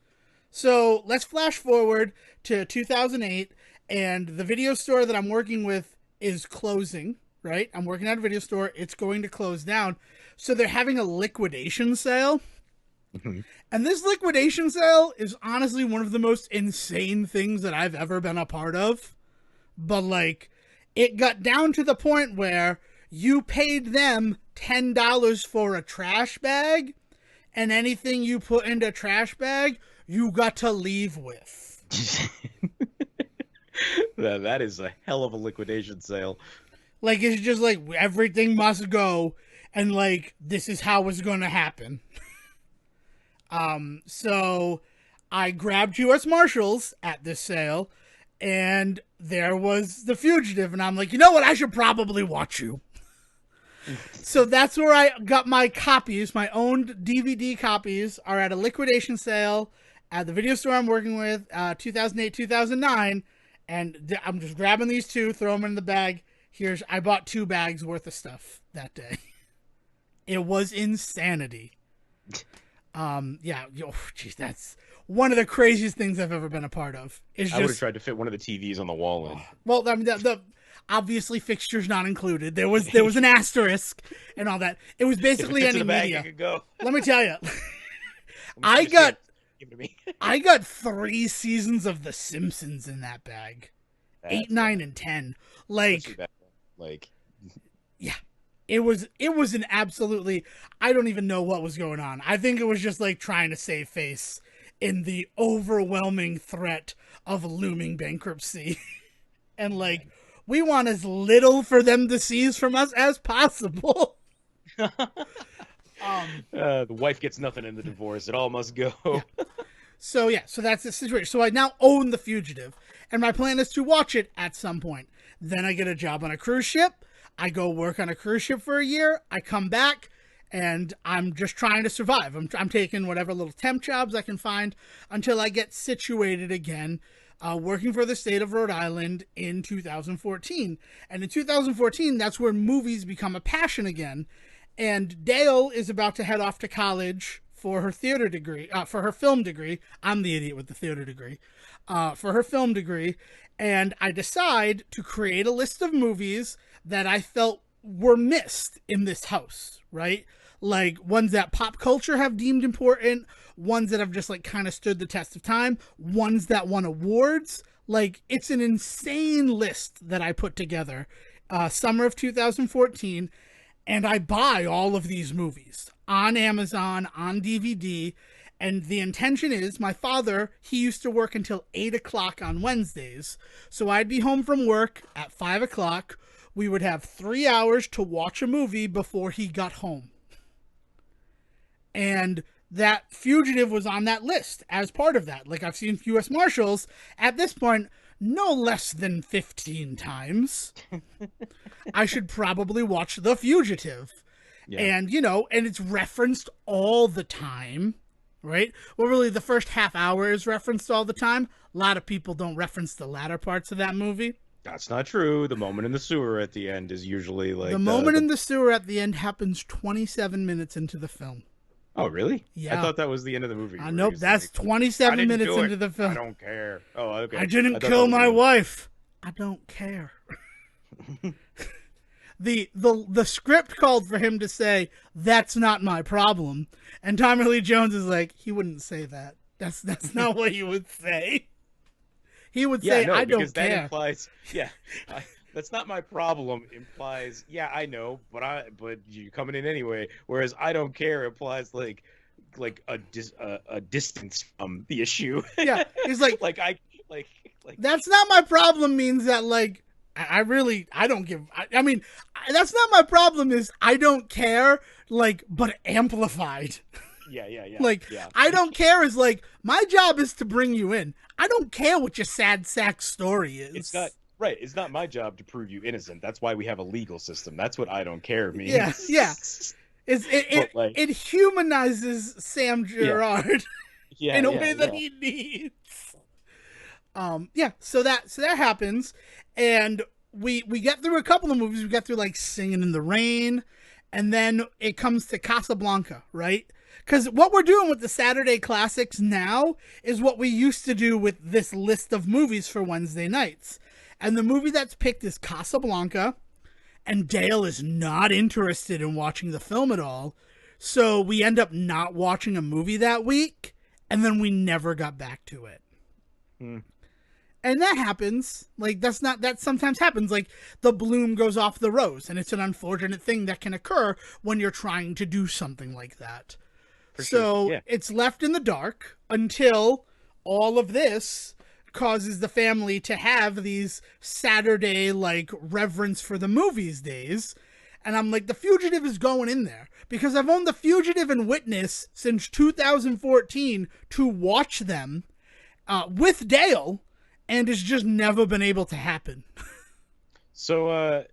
So let's flash forward to 2008, and the video store that I'm working with is closing, right? I'm working at a video store. It's going to close down. So they're having a liquidation sale. Mhm. And this liquidation sale is honestly one of the most insane things that I've ever been a part of. But, like, it got down to the point where you paid them $10 for a trash bag, and anything you put into a trash bag, you got to leave with. That is a hell of a liquidation sale. Like, it's just like, everything must go, and, like, this is how it's going to happen. So I grabbed U.S. Marshals at this sale, and there was The Fugitive, and I'm like, you know what? I should probably watch you. So that's where I got my copies. My own DVD copies are at a liquidation sale at the video store I'm working with, 2008, 2009, and I'm just grabbing these two, throw them in the bag. I bought 2 bags worth of stuff that day. It was insanity. Yeah, geez, that's one of the craziest things I've ever been a part of. I would have tried to fit one of the TVs on the wall in. Well, I mean, the obviously fixtures not included. There was an asterisk and all that. It was basically if it's any in the bag, media. it could go. Let me tell you, Give it to me. I got 3 seasons of The Simpsons in that bag, 8, 9, and 10. Like, yeah. It was an absolutely, I don't even know what was going on. I think it was just like trying to save face in the overwhelming threat of looming bankruptcy. And like, we want as little for them to seize from us as possible. The wife gets nothing in the divorce. It all must go. Yeah. So that's the situation. So I now own The Fugitive, and my plan is to watch it at some point. Then I get a job on a cruise ship. I go work on a cruise ship for a year. I come back, and I'm just trying to survive. I'm taking whatever little temp jobs I can find until I get situated again, working for the state of Rhode Island in 2014. And in 2014, that's where movies become a passion again. And Dale is about to head off to college for her theater degree, for her film degree. I'm the idiot with the theater degree. For her film degree. And I decide to create a list of movies that I felt were missed in this house, right? Like ones that pop culture have deemed important, ones that have just like kind of stood the test of time, ones that won awards. Like, it's an insane list that I put together, summer of 2014, and I buy all of these movies on Amazon, on DVD. And the intention is, my father, he used to work until 8 o'clock on Wednesdays. So I'd be home from work at 5 o'clock. We would have 3 hours to watch a movie before he got home. And that Fugitive was on that list as part of that. Like, I've seen U.S. Marshals at this point no less than 15 times. I should probably watch The Fugitive. Yeah. And, and it's referenced all the time. Right? Well, really, the first half hour is referenced all the time. A lot of people don't reference the latter parts of that movie. That's not true. The moment in the sewer at the end is usually like... The moment in the sewer at the end happens 27 minutes into the film. Oh, really? Yeah. I thought that was the end of the movie. Nope, that's 27 minutes into the film. I don't care. Oh, okay. I didn't kill my wife. I don't care. The script called for him to say, "That's not my problem," and Tommy Lee Jones is like, he wouldn't say that. That's not what he would say. He would Yeah, say, no, I because don't that care. implies, yeah, that's not my problem. Implies, yeah, I know, but you're coming in anyway. Whereas I don't care implies like a distance from the issue. Yeah. He's like, like I like like that's not my problem means that, like, I don't give, I mean, that's not my problem is I don't care, like, but amplified. yeah, Like, yeah. I don't care is like, my job is to bring you in. I don't care what your sad sack story It's not is. right. It's not my job to prove you innocent. That's why we have a legal system. That's what I don't care Yeah, yeah. means. It But like, it humanizes Sam yeah, Gerard yeah, in a yeah, way that yeah. he needs. Yeah, so that happens, and we get through a couple of movies. We get through like Singing in the Rain, and then it comes to Casablanca, right? Because what we're doing with the Saturday classics now is what we used to do with this list of movies for Wednesday nights. And the movie that's picked is Casablanca, and Dale is not interested in watching the film at all. So we end up not watching a movie that week, and then we never got back to it. Hmm. And that happens. Like, that sometimes happens. Like, the bloom goes off the rose, and it's an unfortunate thing that can occur when you're trying to do something like that. For So sure. Yeah. it's left in the dark until all of this causes the family to have these Saturday, like, reverence for the movies days. And I'm like, The Fugitive is going in there because I've owned The Fugitive and Witness since 2014 to watch them with Dale, and it's just never been able to happen. So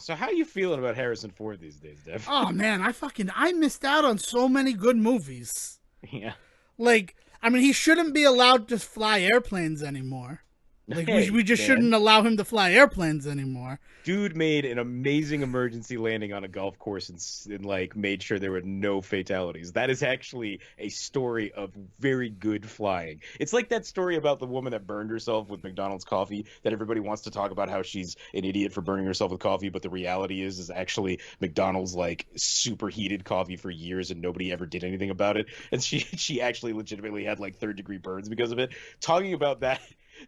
how you feeling about Harrison Ford these days, Dev? Oh man, I missed out on so many good movies. Yeah. Like, I mean, he shouldn't be allowed to fly airplanes anymore. Like, Hey, we just man. shouldn't allow him to fly airplanes anymore. Dude made an amazing emergency landing on a golf course and like made sure there were no fatalities. That is actually a story of very good flying. It's like that story about the woman that burned herself with McDonald's coffee that everybody wants to talk about how she's an idiot for burning herself with coffee, but the reality is actually McDonald's like superheated coffee for years and nobody ever did anything about it. And she actually legitimately had like third-degree burns because of it. Talking about that,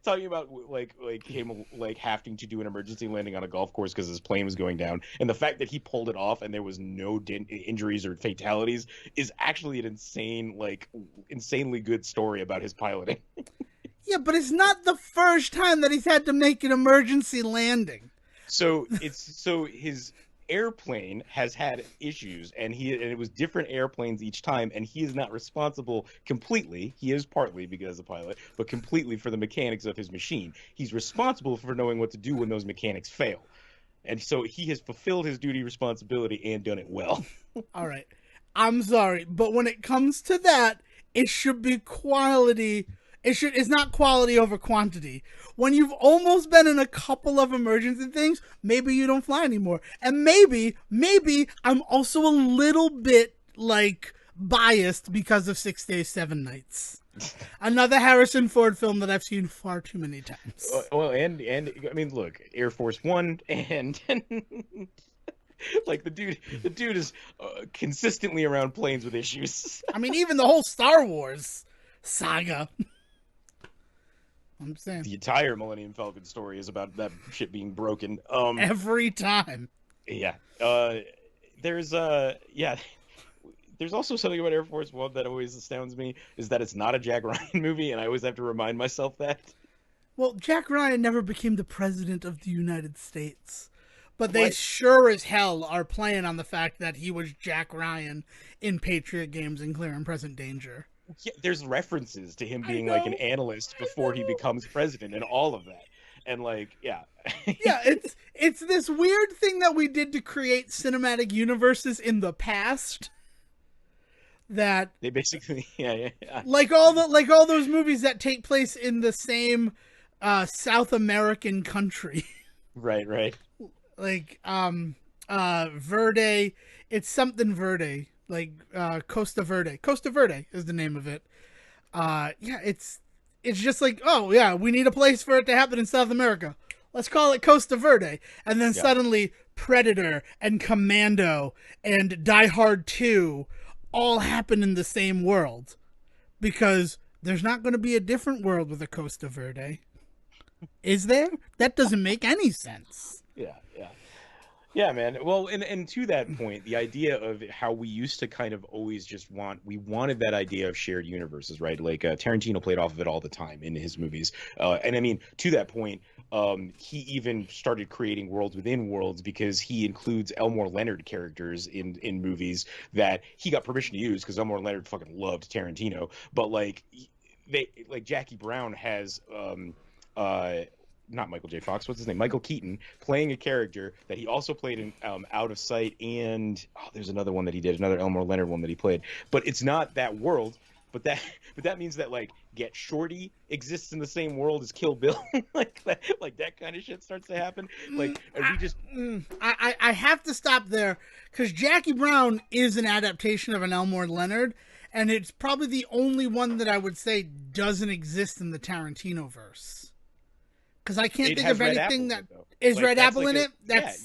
talking about like him like having to do an emergency landing on a golf course because his plane was going down, and the fact that he pulled it off and there was no injuries or fatalities is actually an insanely good story about his piloting. Yeah, but it's not the first time that he's had to make an emergency landing. So his airplane has had issues, and it was different airplanes each time, and he is not responsible completely. He is partly because of the pilot, but completely for the mechanics of his machine. He's responsible for knowing what to do when those mechanics fail. And so he has fulfilled his duty responsibility and done it well. All right. I'm sorry, but when it comes to that, it should be quality. It's not quality over quantity. When you've almost been in a couple of emergency things, maybe you don't fly anymore. And maybe I'm also a little bit like biased because of 6 Days, 7 Nights. Another Harrison Ford film that I've seen far too many times. Well, and I mean, look, Air Force One and like the dude is consistently around planes with issues. I mean, even the whole Star Wars saga. I'm saying The entire Millennium Falcon story is about that shit being broken. every time. Yeah. There's yeah. There's also something about Air Force One that always astounds me is that it's not a Jack Ryan movie, and I always have to remind myself that. Well, Jack Ryan never became the president of the United States. But they What? sure as hell are playing on the fact that he was Jack Ryan in Patriot Games and Clear and Present Danger. Yeah, there's references to him being know, like an analyst I before he know. becomes president and all of that. And like, yeah. Yeah, it's this weird thing that we did to create cinematic universes in the past. That They basically yeah. like all those movies that take place in the same South American country. Right. Like Verde, it's something Verde, like Costa Verde. Costa Verde is the name of it. Yeah, it's just like, oh yeah, we need a place for it to happen in South America. Let's call it Costa Verde. And then suddenly Predator and Commando and Die Hard 2 all happen in the same world. Because there's not going to be a different world with a Costa Verde. Is there? That doesn't make any sense. Yeah, yeah. Yeah, man. Well, and to that point, the idea of how we used to kind of always just we wanted that idea of shared universes, right? Like Tarantino played off of it all the time in his movies. And I mean, to that point, he even started creating worlds within worlds because he includes Elmore Leonard characters in movies that he got permission to use because Elmore Leonard fucking loved Tarantino. But like Jackie Brown has uh not Michael J. Fox, what's his name? Michael Keaton playing a character that he also played in Out of Sight, and there's another one that he did, another Elmore Leonard one that he played. But it's not that world. But that means that like Get Shorty exists in the same world as Kill Bill, like that kind of shit starts to happen. Like, and we just I have to stop there because Jackie Brown is an adaptation of an Elmore Leonard, and it's probably the only one that I would say doesn't exist in the Tarantino verse. Because I can't think of anything that is Red Apple in it.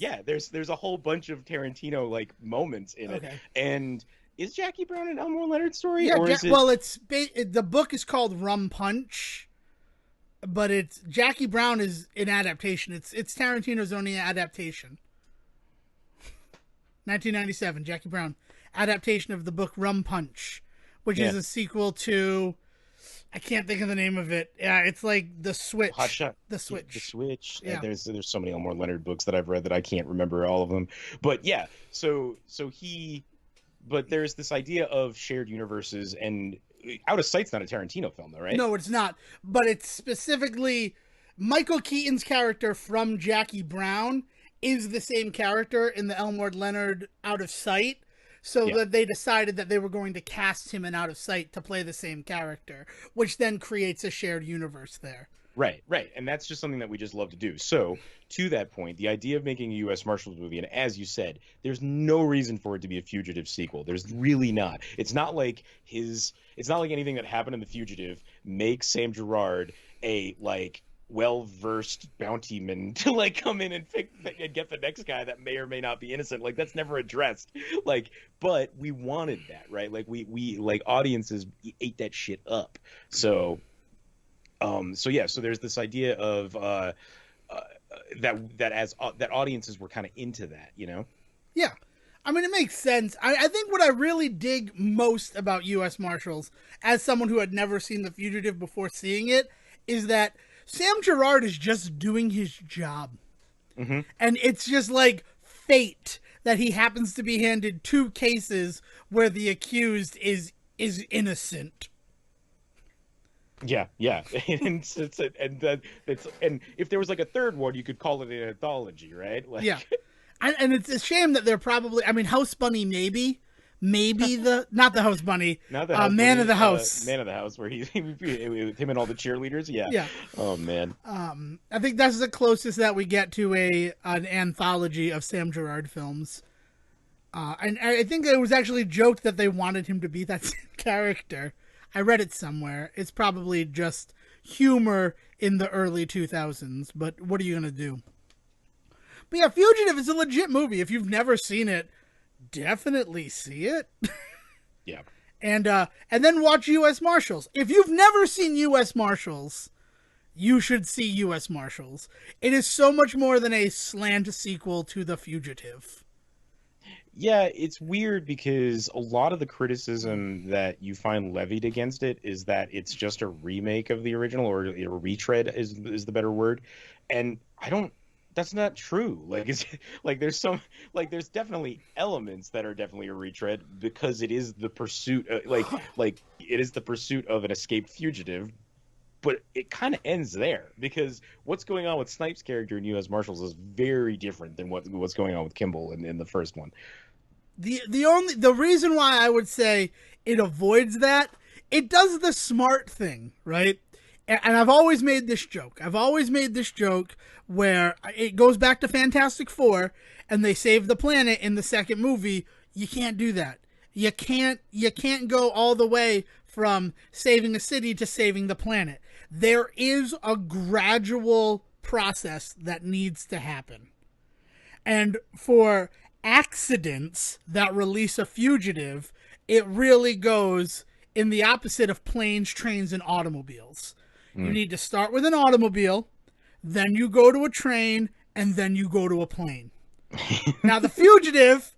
Yeah. There's a whole bunch of Tarantino like moments in it, and is Jackie Brown an Elmore Leonard story? Yeah, or is it... well, the book is called Rum Punch, but it's Jackie Brown is an adaptation. It's Tarantino's only adaptation. 1997, Jackie Brown adaptation of the book Rum Punch, which is a sequel to. I can't think of the name of it. Yeah, it's like The Switch. Hot Shot. The Switch. The Switch. Yeah. There's so many Elmore Leonard books that I've read that I can't remember all of them. But yeah, but there's this idea of shared universes, and Out of Sight's not a Tarantino film, though, right? No, it's not. But it's specifically Michael Keaton's character from Jackie Brown is the same character in the Elmore Leonard Out of Sight. So that they decided that they were going to cast him in Out of Sight to play the same character, which then creates a shared universe there. Right. And that's just something that we just love to do. So, to that point, the idea of making a U.S. Marshals movie, and as you said, there's no reason for it to be a Fugitive sequel. There's really not. It's not like anything that happened in The Fugitive makes Sam Gerard a, like, well-versed bountyman to like come in and get the next guy that may or may not be innocent. Like, that's never addressed. Like, but we wanted that, right? Like we like audiences ate that shit up. So there's this idea of that audiences were kind of into that, you know? Yeah. I mean, it makes sense. I think what I really dig most about U.S. Marshals, as someone who had never seen The Fugitive before seeing it, is that Sam Gerard is just doing his job. Mm-hmm. And it's just like fate that he happens to be handed two cases where the accused is innocent. Yeah. and if there was like a third one, you could call it an anthology, right? Like... Yeah. And it's a shame that they're probably, I mean, House Bunny maybe not the House Bunny, not the House Man Bunny, of the House. Man of the House, where with him and all the cheerleaders. Yeah. Oh man. I think that's the closest that we get to an anthology of Sam Gerard films. And I think it was actually joked that they wanted him to be that same character. I read it somewhere. It's probably just humor in the early 2000s, but what are you going to do? But yeah, Fugitive is a legit movie. If you've never seen it, definitely see it. Yeah. And then watch U.S. Marshals. If you've never seen U.S. Marshals, you should see U.S. Marshals. It is so much more than a slant sequel to The Fugitive. Yeah, it's weird because a lot of the criticism that you find levied against it is that it's just a remake of the original, or a retread is the better word. And that's not true. Like, it's like there's definitely elements that are definitely a retread because it is the pursuit, like it is the pursuit of an escaped fugitive. But it kind of ends there because what's going on with Snipes' character in U.S. Marshals is very different than what's going on with Kimball in the first one. The reason why I would say it avoids that, it does the smart thing, right? And I've always made this joke. Where it goes back to Fantastic Four and they save the planet in the second movie. You can't do that. You can't go all the way from saving a city to saving the planet. There is a gradual process that needs to happen. And for accidents that release a fugitive, it really goes in the opposite of planes, trains, and automobiles. You need to start with an automobile. then you go to a train, and then you go to a plane. Now, the Fugitive,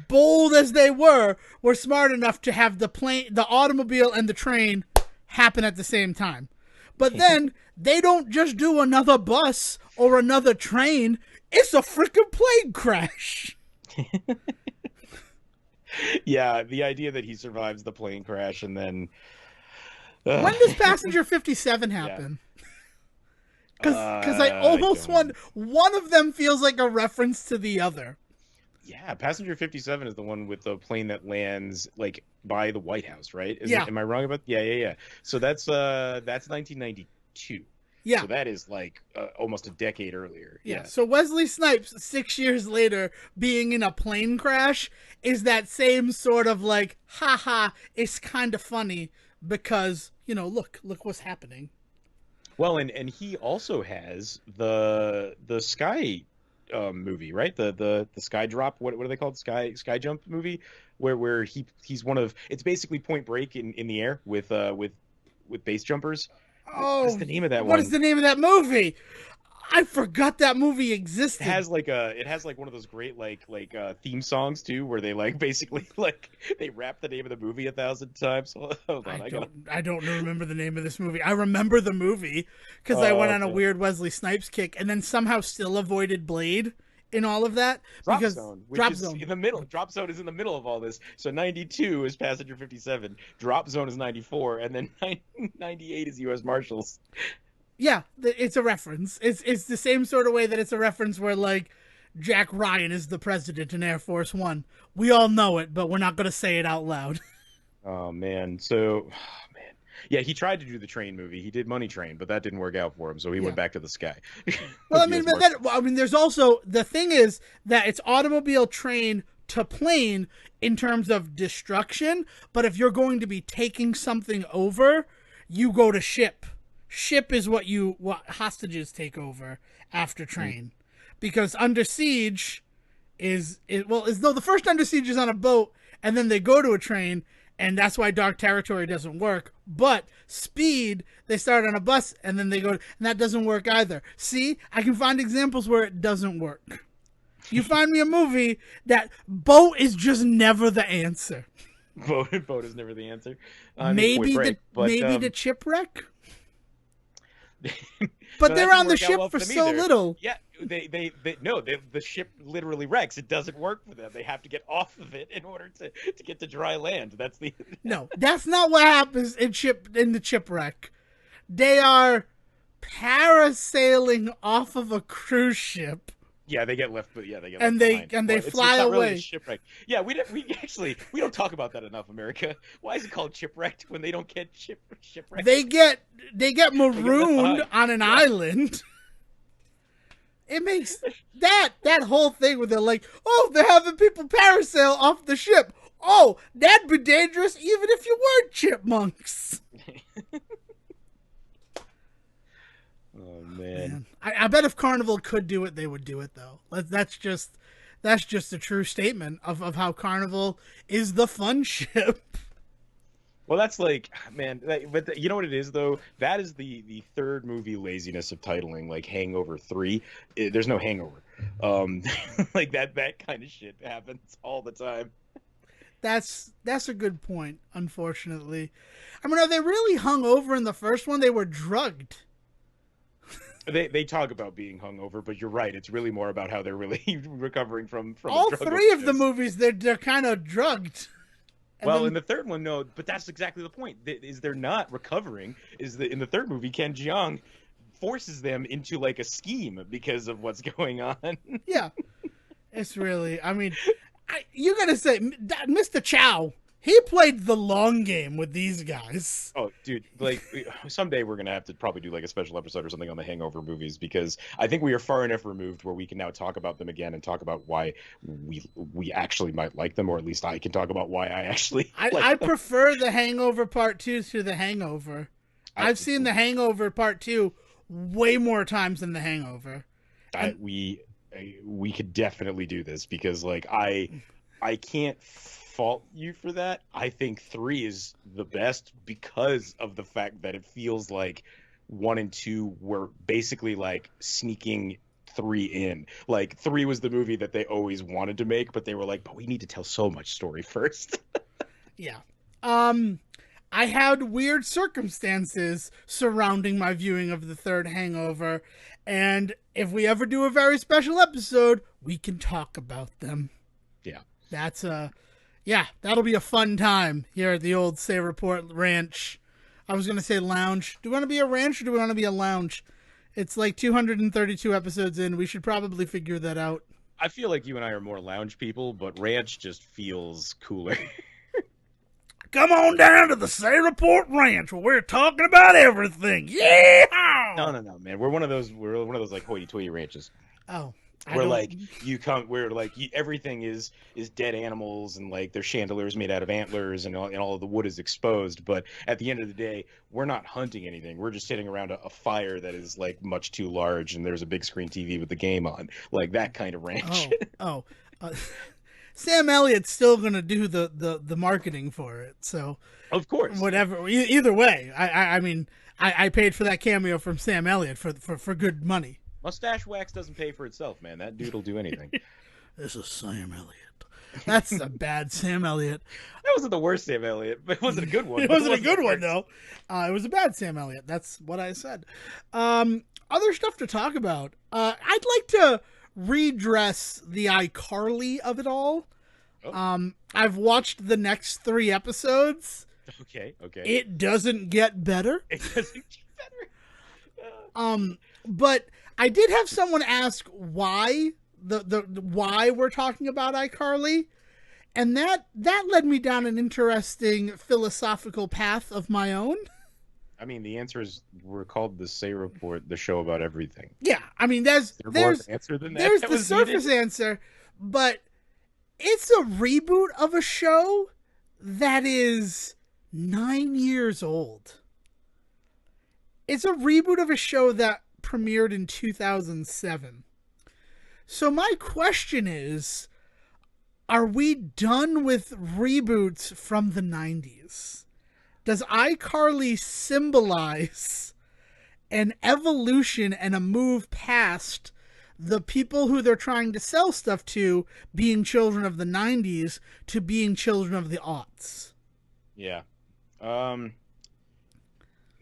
bold as they were smart enough to have the plane, the automobile, and the train happen at the same time. But then they don't just do another bus or another train. It's a freaking plane crash. Yeah, the idea that he survives the plane crash and then When does Passenger 57 yeah. happen? Because I almost one of them feels like a reference to the other. Yeah, Passenger 57 is the one with the plane that lands like by the White House, right? Yeah. Am I wrong about? Yeah. So that's 1992. Yeah. So that is like almost a decade earlier. Yeah. So Wesley Snipes, 6 years later, being in a plane crash is that same sort of like, haha, it's kind of funny because, look what's happening. Well, and he also has the Sky movie, right? The Sky Drop. What are they called? Sky Jump movie, where he's one of. It's basically Point Break in the air with base jumpers. Oh, what's the name of that one? What is the name of that movie? I forgot that movie existed. It has like one of those great like theme songs too, where they like basically like they rap the name of the movie 1,000 times. Hold on, I don't remember the name of this movie. I remember the movie because I went on a weird Wesley Snipes kick, and then somehow still avoided Blade in all of that. Drop Zone in the middle. Drop Zone is in the middle of all this. So 92 is Passenger 57. Drop Zone is 94, and then 98 is U.S. Marshals. Yeah, it's a reference. It's the same sort of way that it's a reference where, like, Jack Ryan is the president in Air Force One. We all know it, but we're not going to say it out loud. Oh, man. Yeah, he tried to do the train movie. He did Money Train, but that didn't work out for him, so he went back to the sky. Well, I mean, there's also, the thing is that it's automobile, train to plane in terms of destruction, but if you're going to be taking something over, you go to ship. Ship is what hostages take over after train, because Under Siege is though the first Under Siege is on a boat and then they go to a train, and that's why Dark Territory doesn't work. But Speed, they start on a bus and then they go, and that doesn't work either. See, I can find examples where it doesn't work. You find me a movie that boat is just never the answer. Boat is never the ansser. Maybe the chipwreck. But they're on the ship for so little. Yeah, the ship literally wrecks. It doesn't work for them. They have to get off of it in order to get to dry land. No, that's not what happens in the shipwreck. They are parasailing off of a cruise ship. Yeah, they get left, but they fly away. Really shipwreck. Yeah, we don't talk about that enough, America. Why is it called shipwrecked when they don't get shipwrecked? They get marooned on an island. It makes that whole thing where they're like, oh, they're having people parasail off the ship. Oh, that'd be dangerous even if you weren't chipmunks. Oh man. I bet if Carnival could do it, they would do it though. That's just a true statement of how Carnival is the fun ship. Well, that's like, man, but you know what it is though? That is the third movie laziness of titling, like Hangover 3. There's no hangover. Like that kind of shit happens all the time. That's a good point, unfortunately. I mean, are they really hungover in the first one? They were drugged. They talk about being hungover, but you're right. It's really more about how they're really recovering from all three of the movies. They're kind of drugged. Well, in the third one, no, but that's exactly the point. Is they're not recovering. Is that in the third movie, Ken Jeong forces them into like a scheme because of what's going on. Yeah, it's really. I mean, you gotta say, Mr. Chow. He played the long game with these guys. Oh, dude, like someday we're going to have to probably do like a special episode or something on the Hangover movies, because I think we are far enough removed where we can now talk about them again and talk about why we actually might like them, or at least I can talk about why I actually I prefer the Hangover Part 2 to the Hangover. I've seen the Hangover Part 2 way more times than the Hangover. We could definitely do this, because like I can't fault you for that. I think 3 is the best because of the fact that it feels like 1 and 2 were basically like sneaking 3 in. Like 3 was the movie that they always wanted to make, but they were like, but we need to tell so much story first. Yeah. I had weird circumstances surrounding my viewing of the third Hangover, and if we ever do a very special episode, we can talk about them. Yeah. That'll be a fun time here at the old Say Report Ranch. I was going to say lounge. Do we want to be a ranch or do we want to be a lounge? It's like 232 episodes in. We should probably figure that out. I feel like you and I are more lounge people, but ranch just feels cooler. Come on down to the Say Report Ranch where we're talking about everything. Yeah. No, man. We're one of those like hoity-toity ranches. Oh. Where like everything is dead animals, and like their chandeliers made out of antlers, and all of the wood is exposed. But at the end of the day, we're not hunting anything. We're just sitting around a fire that is like much too large, and there's a big screen TV with the game on, like that kind of ranch. Sam Elliott's still gonna do the marketing for it, so of course, whatever. Either way, I mean, I paid for that cameo from Sam Elliott for good money. Mustache wax doesn't pay for itself, man. That dude'll do anything. This is Sam Elliott. That's a bad Sam Elliott. That wasn't the worst Sam Elliott, but it wasn't a good one. It wasn't a good one, though. It was a bad Sam Elliott. That's what I said. Other stuff to talk about. I'd like to redress the iCarly of it all. Oh. I've watched the next 3 episodes. Okay. It doesn't get better. It doesn't get better. But I did have someone ask why why we're talking about iCarly, and that led me down an interesting philosophical path of my own. I mean, the answer is we're called the Say Report, the show about everything. Yeah, I mean, there's more of an answer than that. There's the surface answer, but it's a reboot of a show that is 9 years old. It's a reboot of a show that premiered in 2007. So my question is, are we done with reboots from the 90s? Does iCarly symbolize an evolution and a move past the people who they're trying to sell stuff to being children of the 90s to being children of the aughts? Yeah.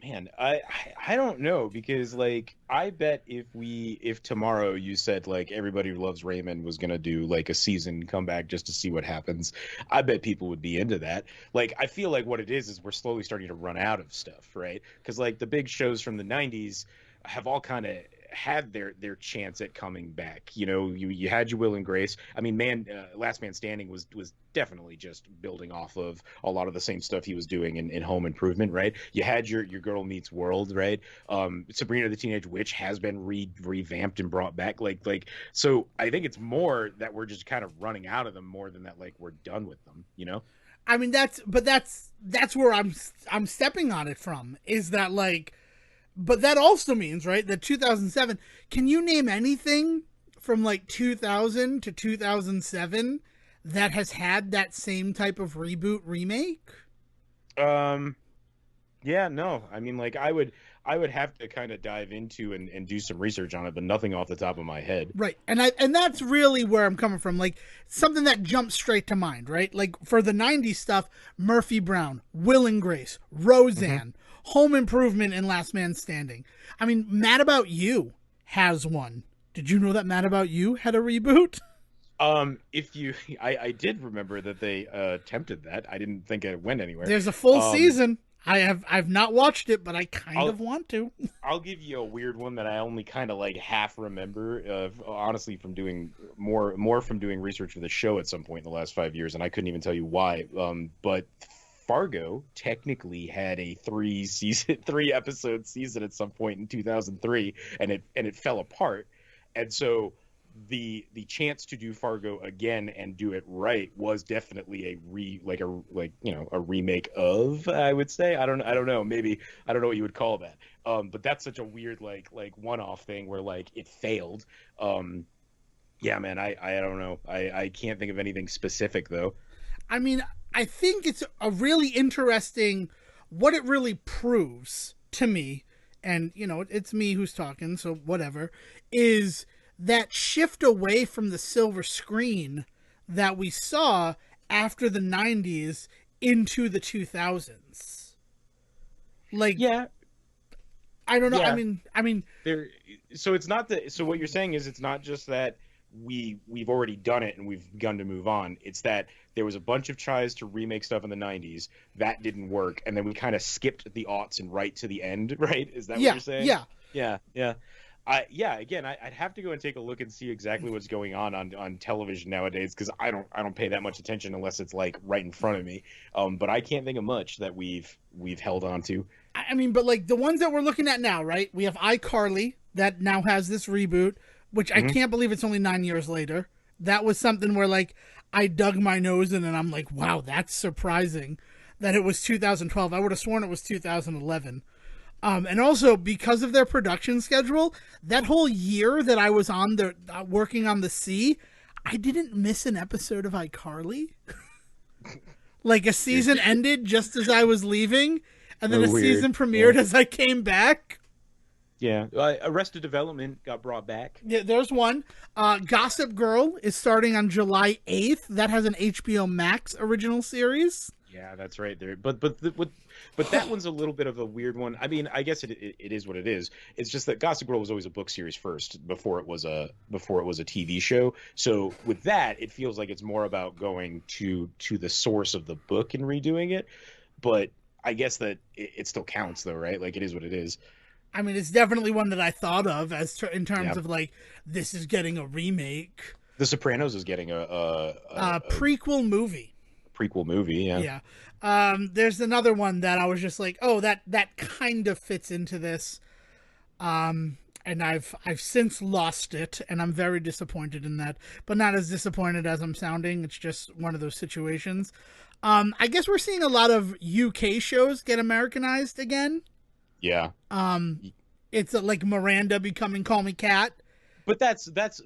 Man, I don't know, because like I bet if tomorrow you said like Everybody Who Loves Raymond was gonna do like a season comeback just to see what happens, I bet people would be into that. Like I feel like what it is we're slowly starting to run out of stuff, right? Because like the big shows from the 90s have all kind of had their chance at coming back. You know, you had your Will and Grace. I mean, Last Man Standing was definitely just building off of a lot of the same stuff he was doing in Home Improvement, right? You had your Girl Meets World, right? Sabrina the Teenage Witch has been revamped and brought back. Like so I think it's more that we're just kind of running out of them more than that like we're done with them, you know? I mean, that's where I'm stepping on it from, is that like, but that also means, right, that 2007, can you name anything from like 2000 to 2007 that has had that same type of reboot remake? Yeah, no. I mean, like I would have to kind of dive into and do some research on it, but nothing off the top of my head. Right. And that's really where I'm coming from. Like something that jumps straight to mind, right? Like for the 90s stuff, Murphy Brown, Will and Grace, Roseanne, Home Improvement, and Last Man Standing. I mean, Mad About You has one. Did you know that Mad About You had a reboot? I did remember that they attempted that. I didn't think it went anywhere. There's a full season. I've not watched it, but I kind of want to. I'll give you a weird one that I only kind of like half remember. Honestly, from doing more from doing research for the show at some point in the last 5 years, and I couldn't even tell you why. But Fargo technically had a 3-episode season at some point in 2003, and it fell apart, and so the chance to do Fargo again and do it right was definitely a remake of, I would say. I don't know, maybe I don't know what you would call that, but that's such a weird like one-off thing where like it failed. Yeah, man, I don't know, I can't think of anything specific though. I mean, I think it's a really interesting, what it really proves to me and it's me who's talking, so whatever, is that shift away from the silver screen that we saw after the 90s into the 2000s. Like, Yeah, I don't know. yeah. I mean, There, so it's not that. So what you're saying is it's not just that we've already done it and we've begun to move on. It's that there was a bunch of tries to remake stuff in the 90s that didn't work, and then we kind of skipped the aughts and right to the end. Right? Is that what yeah, you're saying? yeah. Yeah, yeah. Yeah. Again, I'd have to go and take a look and see exactly what's going on television nowadays, because I don't pay that much attention unless it's like right in front of me. But I can't think of much that we've held on to. I mean, but like the ones that we're looking at now, right? We have iCarly that now has this reboot, which I Mhm. can't believe it's only 9 years later. That was something where like I dug my nose in and I'm like, wow, that's surprising that it was 2012. I would have sworn it was 2011. And also because of their production schedule, that whole year that I was on the working on the sea, I didn't miss an episode of iCarly. Like a season ended just as I was leaving, and then Oh, a weird. season premiered as I came back. Yeah. Arrested Development got brought back. Yeah, there's one. Gossip Girl is starting on July 8th. That has an HBO Max original series. Yeah, that's right there. But that one's a little bit of a weird one. I mean, I guess it is what it is. It's just that Gossip Girl was always a book series first before it was a TV show. So with that, it feels like it's more about going to the source of the book and redoing it. But I guess that it still counts though, right? Like it is what it is. I mean, it's definitely one that I thought of in terms Yeah. of like this is getting a remake, The Sopranos is getting a prequel movie. prequel movie. Yeah. Yeah. There's another one that I was just like, oh, that kind of fits into this. And I've since lost it, and I'm very disappointed in that, but not as disappointed as I'm sounding. It's just one of those situations. I guess we're seeing a lot of UK shows get Americanized again. Yeah. It's like Miranda becoming Call Me Cat. But that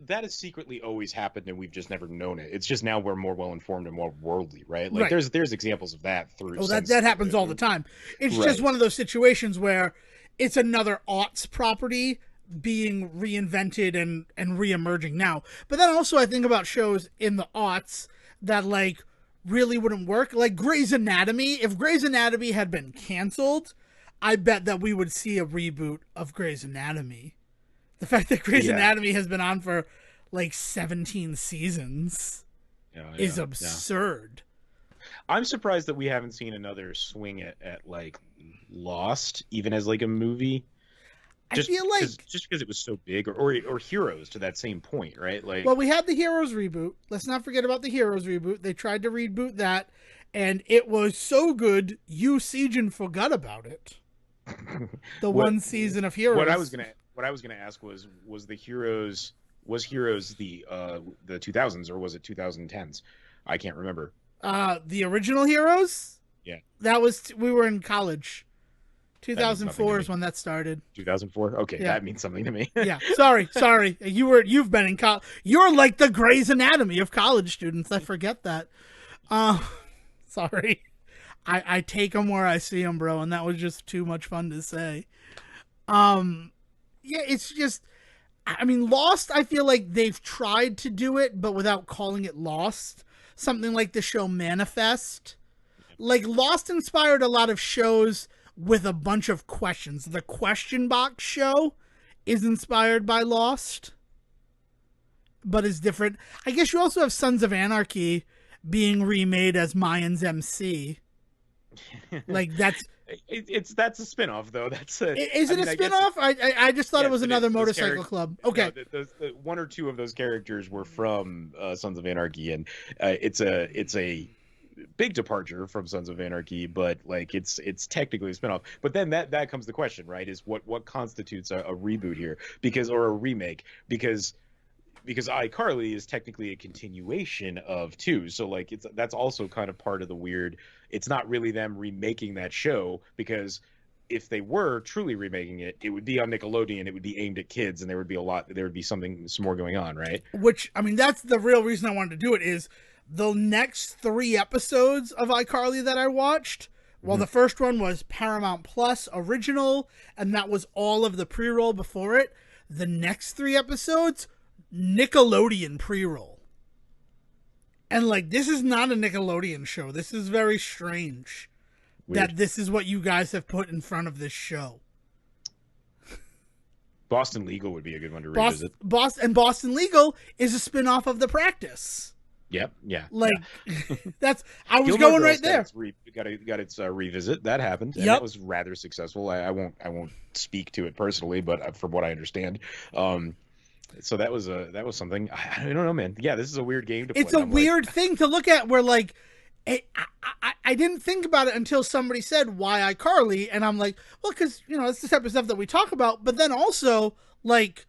has secretly always happened, and we've just never known it. It's just now we're more well informed and more worldly, right? Like Right. there's examples of that through. Oh, that since happens all the time. It's Right. just one of those situations where it's another aughts property being reinvented and reemerging now. But then also I think about shows in the aughts that like really wouldn't work. Like Grey's Anatomy. If Grey's Anatomy had been canceled, I bet that we would see a reboot of Grey's Anatomy. The fact that Grey's Yeah. Anatomy has been on for like 17 seasons is Yeah. absurd. I'm surprised that we haven't seen another swing at like Lost, even as like a movie. I feel like just because it was so big, or Heroes to that same point, right? Like, well, we had the Heroes reboot. Let's not forget about the Heroes reboot. They tried to reboot that, and it was so good, you Sejohn forgot about it. The one season of Heroes. what I was gonna ask was the Heroes the 2000s, or was it 2010s? I can't remember. The original Heroes? Yeah. That was we were in college. means nothing 2004 to is me. when that started. 2004. Okay, Yeah. that means something to me. Yeah. Sorry. You've been in college. You're like the Grey's Anatomy of college students. I forget that. Sorry. I take them where I see them, bro, and that was just too much fun to say. Yeah, it's just, I mean, Lost, I feel like they've tried to do it, but without calling it Lost. Something like the show Manifest. Like, Lost inspired a lot of shows with a bunch of questions. The Question Box show is inspired by Lost, but is different. I guess you also have Sons of Anarchy being remade as Mayans MC. Like, that's That's a spinoff though. is it a spinoff? I just thought it was another motorcycle club. Okay, No, one or two of those characters were from Sons of Anarchy, and it's a big departure from Sons of Anarchy, but like it's technically a spinoff. But then that comes the question, right? Is what constitutes a reboot here? Or a remake? Because iCarly is technically a continuation of 2, so like that's also kind of part of the weird. It's not really them remaking that show, because if they were truly remaking it, it would be on Nickelodeon, it would be aimed at kids, and there would be some more going on, right? which I mean that's the real reason I wanted to do it is the next 3 episodes of iCarly that I watched Well, the first one was Paramount Plus original, and that was all of the pre-roll before it. The next 3 episodes, Nickelodeon pre-roll. And like, this is not a Nickelodeon show. This is very strange that this is what you guys have put in front of this show. Boston Legal would be a good one to revisit. Boston Legal is a spin-off of The Practice. Yep. Yeah. Like that's I was Gilmore going Girls right there. Got its revisit. That happened, and Yep. that was rather successful. I won't speak to it personally, but from what I understand, so that was something. I don't know, man. Yeah, this is a weird game to play. It's a weird thing to look at. Where like, I didn't think about it until somebody said why iCarly, and I'm like, well, because it's the type of stuff that we talk about. But then also, like,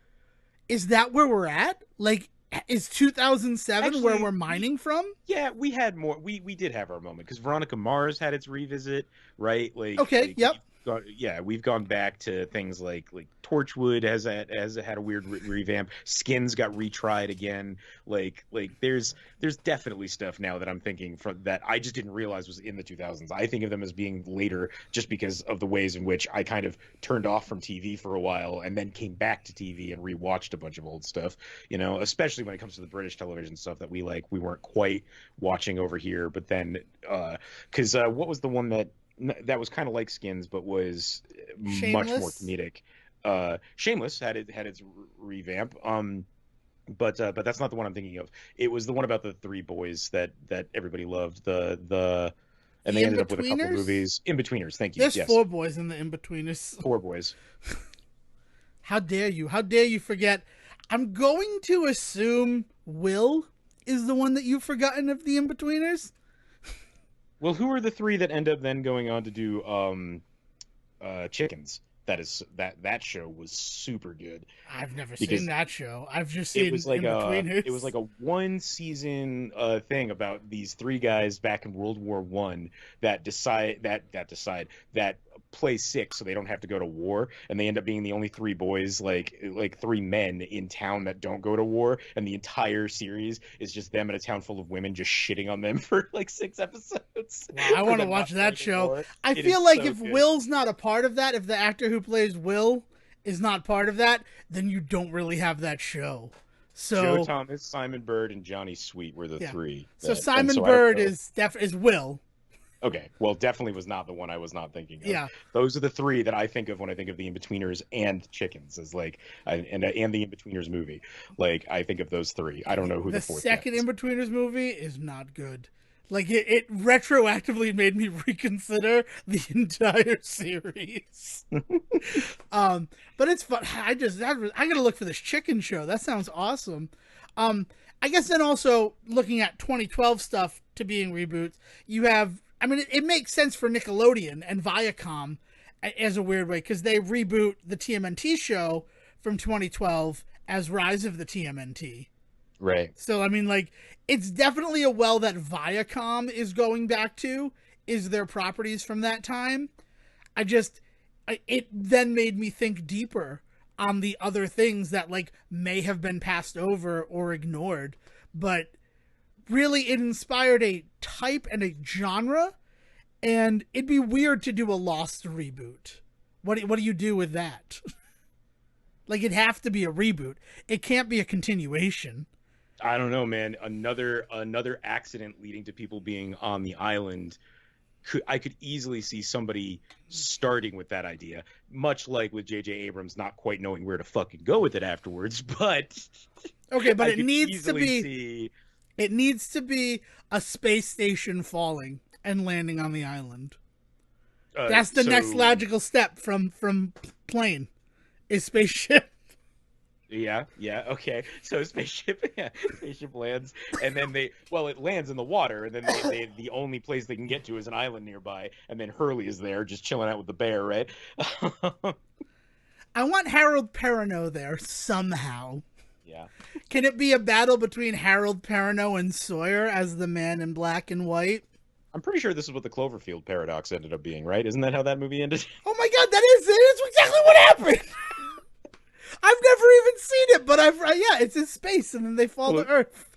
is that where we're at? Like, is 2007 Actually, where we're mining from? Yeah, we had more. We did have our moment because Veronica Mars had its revisit, right? Like, Okay, yep. We've gone back to things like Torchwood has had a weird revamp. Skins got retried again. Like there's definitely stuff now that I'm thinking from that I just didn't realize was in the 2000s. I think of them as being later just because of the ways in which I kind of turned off from TV for a while and then came back to TV and rewatched a bunch of old stuff. Especially when it comes to the British television stuff that we weren't quite watching over here. But then because what was the one that was kind of like Skins, but was much more comedic. Shameless had its revamp. But that's not the one I'm thinking of. It was the one about the 3 boys that everybody loved. And they ended up with a couple movies. In-Betweeners. Thank you. There's 4 boys in the In-Betweeners. 4 boys. How dare you? How dare you forget? I'm going to assume Will is the one that you've forgotten of the In-Betweeners. Well, who are the 3 that end up then going on to do Chickens? That show was super good. I've never seen that show. I've just seen In-Betweeners. It was like a 1 season thing about these 3 guys back in World War I that play sick so they don't have to go to war, and they end up being the only 3 boys, like 3 men in town that don't go to war, and the entire series is just them in a town full of women just shitting on them for like 6 episodes. Wow, I want to watch that show. I feel like if Will's not a part of that, if the actor who plays Will is not part of that, then you don't really have that show. So Joe Thomas, Simon Bird, and Johnny Sweet were the 3. So Simon Bird is Will. Okay, well, definitely was not the one I was not thinking of. Yeah, those are the 3 that I think of when I think of the In-Betweeners and Chickens, as and the In-Betweeners movie. Like, I think of those 3. I don't know who the 4th. The second In-Betweeners movie is not good. Like, it retroactively made me reconsider the entire series. But it's fun. I gotta look for this chicken show. That sounds awesome. I guess then also looking at 2012 stuff to being reboots, you have. I mean, it makes sense for Nickelodeon and Viacom as a weird way because they reboot the TMNT show from 2012 as Rise of the TMNT. Right. So, I mean, like, it's definitely a well that Viacom is going back to, is their properties from that time. It then made me think deeper on the other things that, like, may have been passed over or ignored. But really, it inspired a type and a genre, and it'd be weird to do a Lost reboot. What do you do with that? Like, it'd have to be a reboot. It can't be a continuation. I don't know, man. Another accident leading to people being on the island. I could easily see somebody starting with that idea, much like with J.J. Abrams not quite knowing where to fucking go with it afterwards. But okay, but it needs to be. It needs to be a space station falling and landing on the island. That's the next logical step from plane, is spaceship. Yeah, okay. So spaceship lands, and then it lands in the water, and then the only place they can get to is an island nearby, and then Hurley is there just chilling out with the bear, right? I want Harold Perrineau there somehow. Yeah. Can it be a battle between Harold Perrineau and Sawyer as the man in black and white? I'm pretty sure this is what the Cloverfield paradox ended up being, right? Isn't that how that movie ended? Oh my god, that is exactly what happened! I've never even seen it, but it's in space, and then they fall to Earth.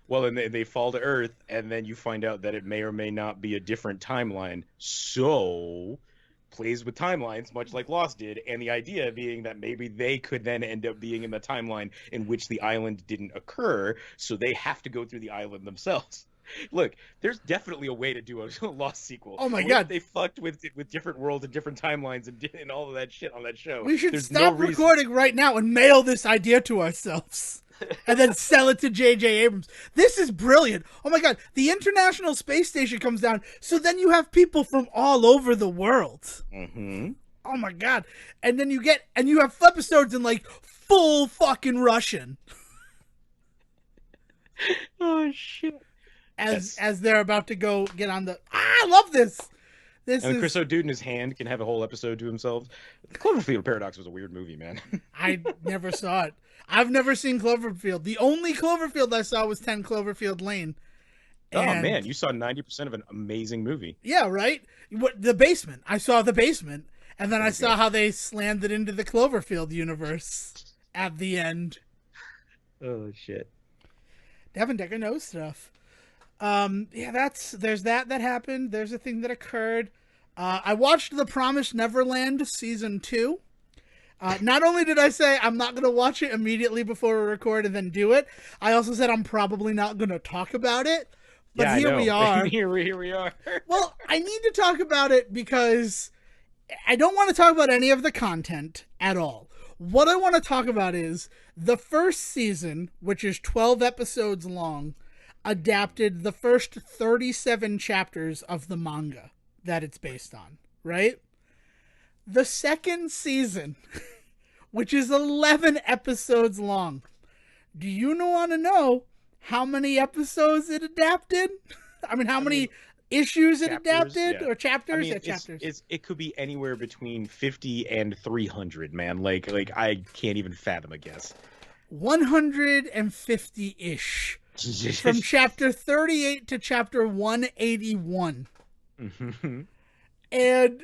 Well, and they fall to Earth, and then you find out that it may or may not be a different timeline. So, plays with timelines, much like Lost did, and the idea being that maybe they could then end up being in the timeline in which the island didn't occur, so they have to go through the island themselves. Look, there's definitely a way to do a Lost sequel. Oh my The way that God. they fucked with different worlds and different timelines and all of that shit on that show. We should There's no stop reason. recording right now and mail this idea to ourselves. And then sell it to J.J. Abrams. This is brilliant. Oh my God. The International Space Station comes down. So then you have people from all over the world. Mm-hmm. Oh my God. And then you have episodes in like full fucking Russian. Oh shit. As they're about to go get on the. I love this. And Chris O'Dowd in his hand can have a whole episode to himself. The Cloverfield Paradox was a weird movie, man. I never saw it. I've never seen Cloverfield. The only Cloverfield I saw was 10 Cloverfield Lane. Oh man, you saw 90% of an amazing movie. Yeah, right? The Basement. I saw The Basement. And then I saw how they slammed it into the Cloverfield universe at the end. Oh shit. Devin Decker knows stuff. Yeah, there's that happened. There's a thing that occurred. I watched The Promised Neverland season 2. Not only did I say I'm not going to watch it immediately before we record and then do it, I also said I'm probably not going to talk about it. But yeah, here we are. here we are. Well, I need to talk about it because I don't want to talk about any of the content at all. What I want to talk about is the first season, which is 12 episodes long, adapted the first 37 chapters of the manga that it's based on, right? The second season, which is 11 episodes long, do you want to know how many episodes it adapted? I mean, how many issues it adapted? Yeah. Or chapters? I mean, Yeah, chapters. it could be anywhere between 50 and 300, man. Like I can't even fathom a guess. 150-ish. From chapter 38 to chapter 181. Mm-hmm. And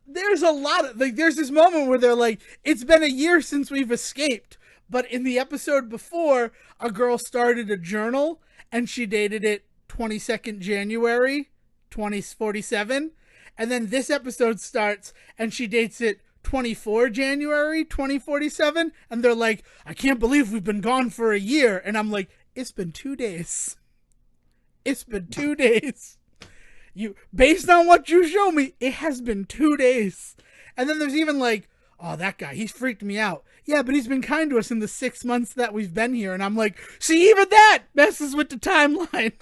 there's a lot of, like, there's this moment where they're like, it's been a year since we've escaped. But in the episode before, a girl started a journal and she dated it 22nd January 2047. And then this episode starts and she dates it 24 January 2047. And they're like, I can't believe we've been gone for a year. And I'm like, it's been 2 days. It's been 2 days. Based on what you show me, it has been 2 days. And then there's even like, oh, that guy, he's freaked me out. Yeah, but he's been kind to us in the 6 months that we've been here. And I'm like, see, even that messes with the timeline.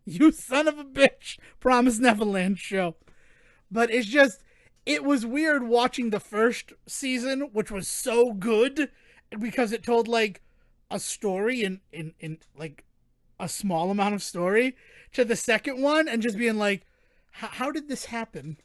You son of a bitch. Promised Neverland show. But it's just, it was weird watching the first season, which was so good because it told like a story in like a small amount of story, to the second one and just being like, how did this happen?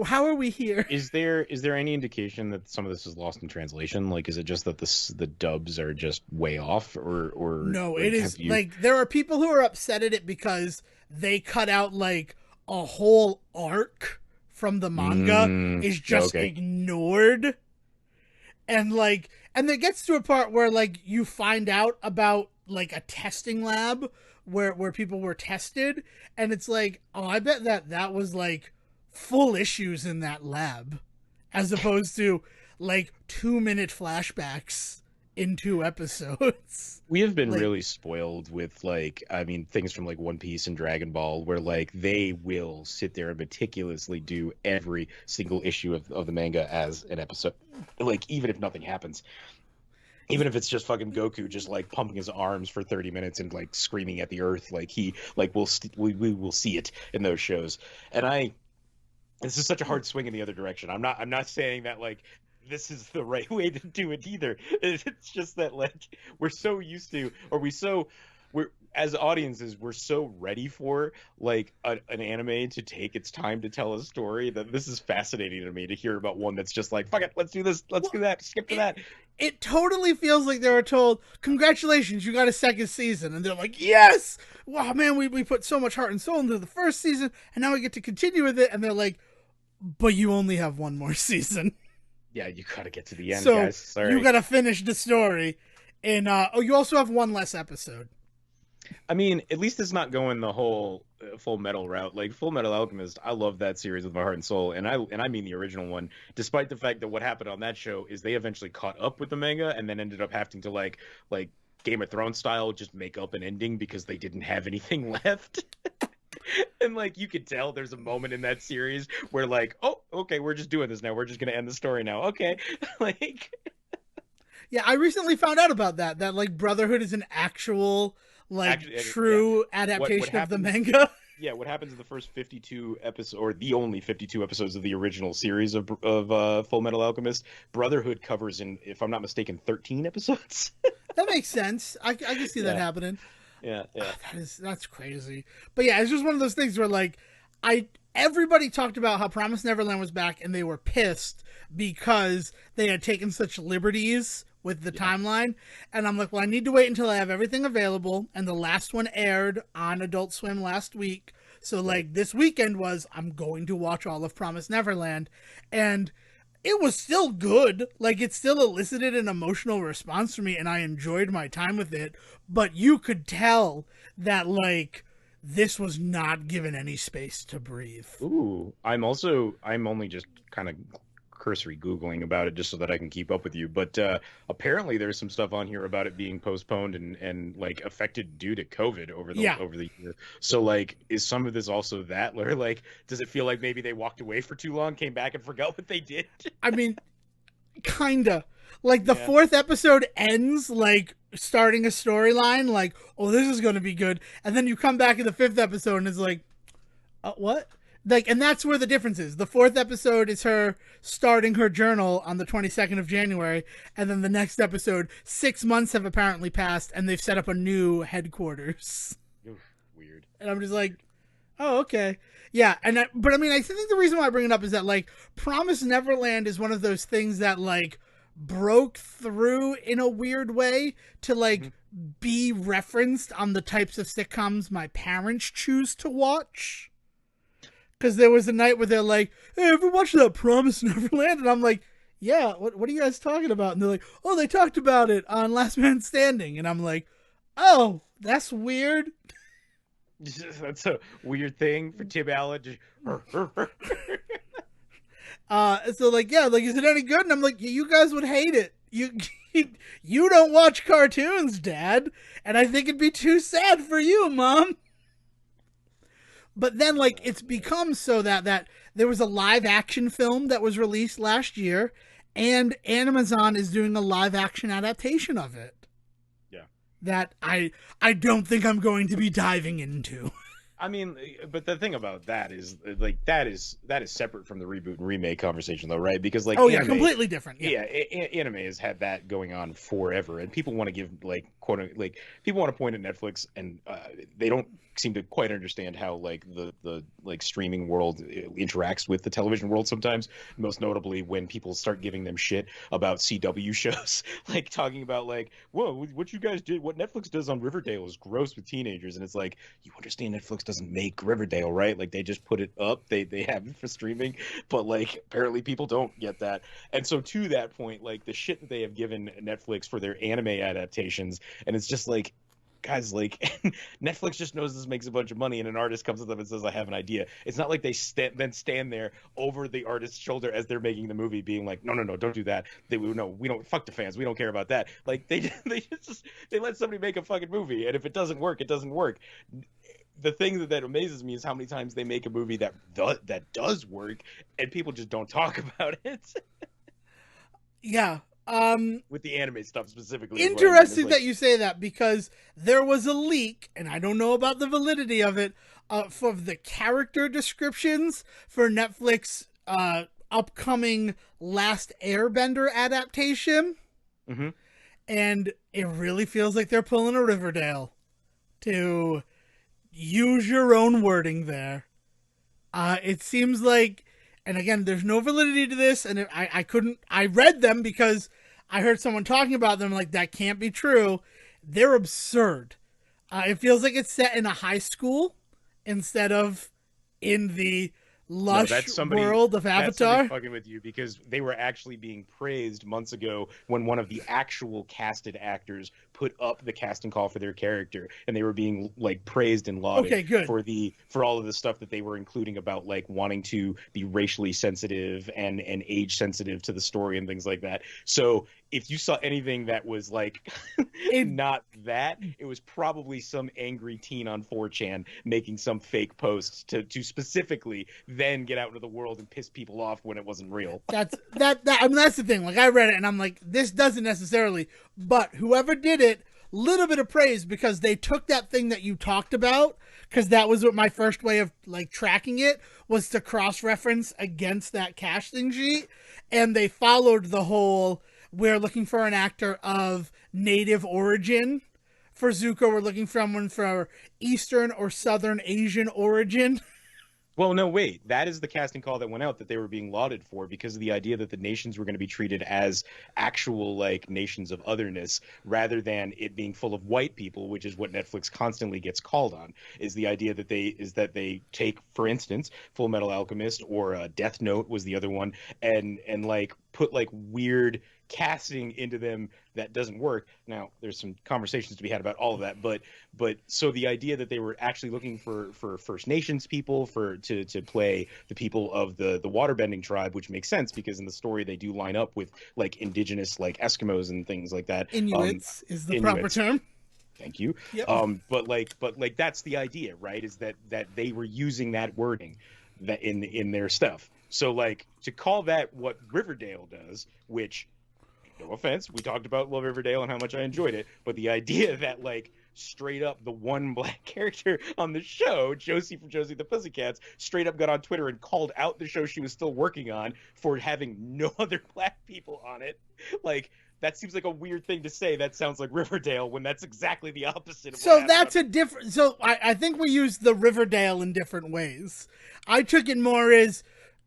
How are we here? Is there any indication that some of this is lost in translation? Like, is it just that the dubs are just way off, or no? Like, it is like there are people who are upset at it because they cut out like a whole arc from the manga is just ignored, and it gets to a part where like you find out about like a testing lab where people were tested, and it's like, oh, I bet that was like full issues in that lab, as opposed to like 2-minute flashbacks in 2 episodes. We have been really spoiled with, like, I mean, things from like One Piece and Dragon Ball, where like they will sit there and meticulously do every single issue of the manga as an episode, like even if nothing happens. Even if it's just fucking Goku just like pumping his arms for 30 minutes and like screaming at the earth, like we will see it in those shows. And this is such a hard swing in the other direction. I'm not saying that like this is the right way to do it either. It's just that like we're so used to, or we're as audiences, we're so ready for like an anime to take its time to tell a story that this is fascinating to me to hear about one that's just like, fuck it, let's do this, let's do that, skip to that. It totally feels like they were told, congratulations, you got a second season. And they're like, yes! Wow, man, we put so much heart and soul into the first season, and now we get to continue with it. And they're like, but you only have one more season. Yeah, you gotta get to the end, so guys. Sorry. You gotta finish the story. And you also have one less episode. I mean, at least it's not going the whole Full Metal route. Like Full Metal Alchemist, I love that series with my heart and soul, and I mean the original one. Despite the fact that what happened on that show is they eventually caught up with the manga and then ended up having to like Game of Thrones style just make up an ending because they didn't have anything left. And like you could tell there's a moment in that series where like, oh, okay, we're just doing this now. We're just gonna end the story now. Okay. Like Yeah, I recently found out about that. That like Brotherhood is an actual like actually, yeah. true What adaptation of the happens manga. yeah, what happens in the first 52 episodes, or the only 52 episodes of the original series of Full Metal Alchemist, Brotherhood covers in, if I'm not mistaken, 13 episodes. That makes sense. I can see that Yeah, happening. yeah. That's crazy. But yeah, it's just one of those things where like I everybody talked about how Promise Neverland was back and they were pissed because they had taken such liberties with the Yeah. timeline. And I'm like, well, I need to wait until I have everything available. And the last one aired on Adult Swim last week. So Right. like this weekend was I'm going to watch all of Promise Neverland. And it was still good. Like it still elicited an emotional response from me and I enjoyed my time with it. But you could tell that like this was not given any space to breathe. Ooh, I'm only just kind of cursory Googling about it just so that I can keep up with you. But apparently there's some stuff on here about it being postponed and like affected due to COVID Yeah. over the year. So like is some of this also that, or like does it feel like maybe they walked away for too long, came back and forgot what they did? I mean, kinda. Like the Yeah. fourth episode ends like starting a storyline, like, oh, this is gonna be good. And then you come back in the fifth episode and it's like, what? Like, and that's where the difference is. The fourth episode is her starting her journal on the 22nd of January, and then the next episode, 6 months have apparently passed, and they've set up a new headquarters. Oof, weird. And I'm just like, oh, okay. Yeah, but I mean, I think the reason why I bring it up is that, like, Promise Neverland is one of those things that, like, broke through in a weird way to, like, Hmm. be referenced on the types of sitcoms my parents choose to watch. Because there was a night where they're like, hey, ever watch that Promise Neverland? And I'm like, yeah, what are you guys talking about? And they're like, oh, they talked about it on Last Man Standing. And I'm like, oh, that's weird. That's a weird thing for Tim Allen. Just, So like, yeah, like, is it any good? And I'm like, you guys would hate it. You don't watch cartoons, Dad. And I think it'd be too sad for you, Mom. But then, like, it's become so that there was a live action film that was released last year, and Amazon is doing a live action adaptation of it. yeah. That I don't think I'm going to be diving into. I mean, but the thing about that is like that is separate from the reboot and remake conversation, though, right? Because like Oh yeah, anime, completely different. Yeah. yeah, anime has had that going on forever, and people want to give like like people want to point at Netflix, and they don't seem to quite understand how like the like streaming world interacts with the television world sometimes. Most notably when people start giving them shit about CW shows, like talking about like, whoa, what you guys did, what Netflix does on Riverdale is gross with teenagers, and it's like, you understand Netflix doesn't make Riverdale, right? Like they just put it up, they have it for streaming, but like apparently people don't get that. And so to that point, like the shit that they have given Netflix for their anime adaptations, and it's just like, guys, like Netflix just knows this makes a bunch of money, and an artist comes to them and says, "I have an idea." It's not like they then stand there over the artist's shoulder as they're making the movie, being like, "No, no, no, don't do that." They no, we don't, fuck the fans. We don't care about that. Like they let somebody make a fucking movie, and if it doesn't work, it doesn't work. The thing that amazes me is how many times they make a movie that does work, and people just don't talk about it. Yeah. With the anime stuff specifically, is what I mean. It's Interesting like, that you say that because there was a leak, and I don't know about the validity of it, for the character descriptions for Netflix upcoming Last Airbender adaptation, mhm. and it really feels like they're pulling a Riverdale, to use your own wording there. It seems like, and again, there's no validity to this, and I read them because I heard someone talking about them, like, that can't be true. They're absurd. It feels like it's set in a high school instead of in the No, lush that's somebody. world of That's somebody Avatar. fucking with you because they were actually being praised months ago when one of the actual casted actors put up the casting call for their character, and they were being like praised and lauded Okay, good. for all of the stuff that they were including about like wanting to be racially sensitive and age sensitive to the story and things like that. So if you saw anything that was like It not that, it was probably some angry teen on 4chan making some fake posts to specifically then get out into the world and piss people off when it wasn't real. that I mean that's the thing. Like I read it and I'm like, this doesn't necessarily, but whoever did it, little bit of praise because they took that thing that you talked about, because that was what my first way of like tracking it was to cross reference against that casting sheet, and they followed the whole we're looking for an actor of native origin. For Zuko, we're looking for someone for Eastern or Southern Asian origin. Well, no, wait. That is the casting call that went out that they were being lauded for because of the idea that the nations were going to be treated as actual like nations of otherness rather than it being full of white people, which is what Netflix constantly gets called on. Is the idea that they take, for instance, Full Metal Alchemist or Death Note was the other one, and like put like weird casting into them that doesn't work. Now, there's some conversations to be had about all of that, but so the idea that they were actually looking for First Nations people to play the people of the waterbending tribe, which makes sense because in the story they do line up with like indigenous like Eskimos and things like that. Inuits is the proper Inuits. term. Thank you. Yep. But that's the idea, right? Is that they were using that wording that in their stuff. So like to call that what Riverdale does, which no offense, we talked about Love Riverdale and how much I enjoyed it, but the idea that like straight up the one black character on the show, Josie from Josie and the Pussycats, straight up got on Twitter and called out the show she was still working on for having no other black people on it. Like that seems like a weird thing to say. That sounds like Riverdale when that's exactly the opposite of So what that's happened. a different. So I think we use the Riverdale in different ways. I took it more as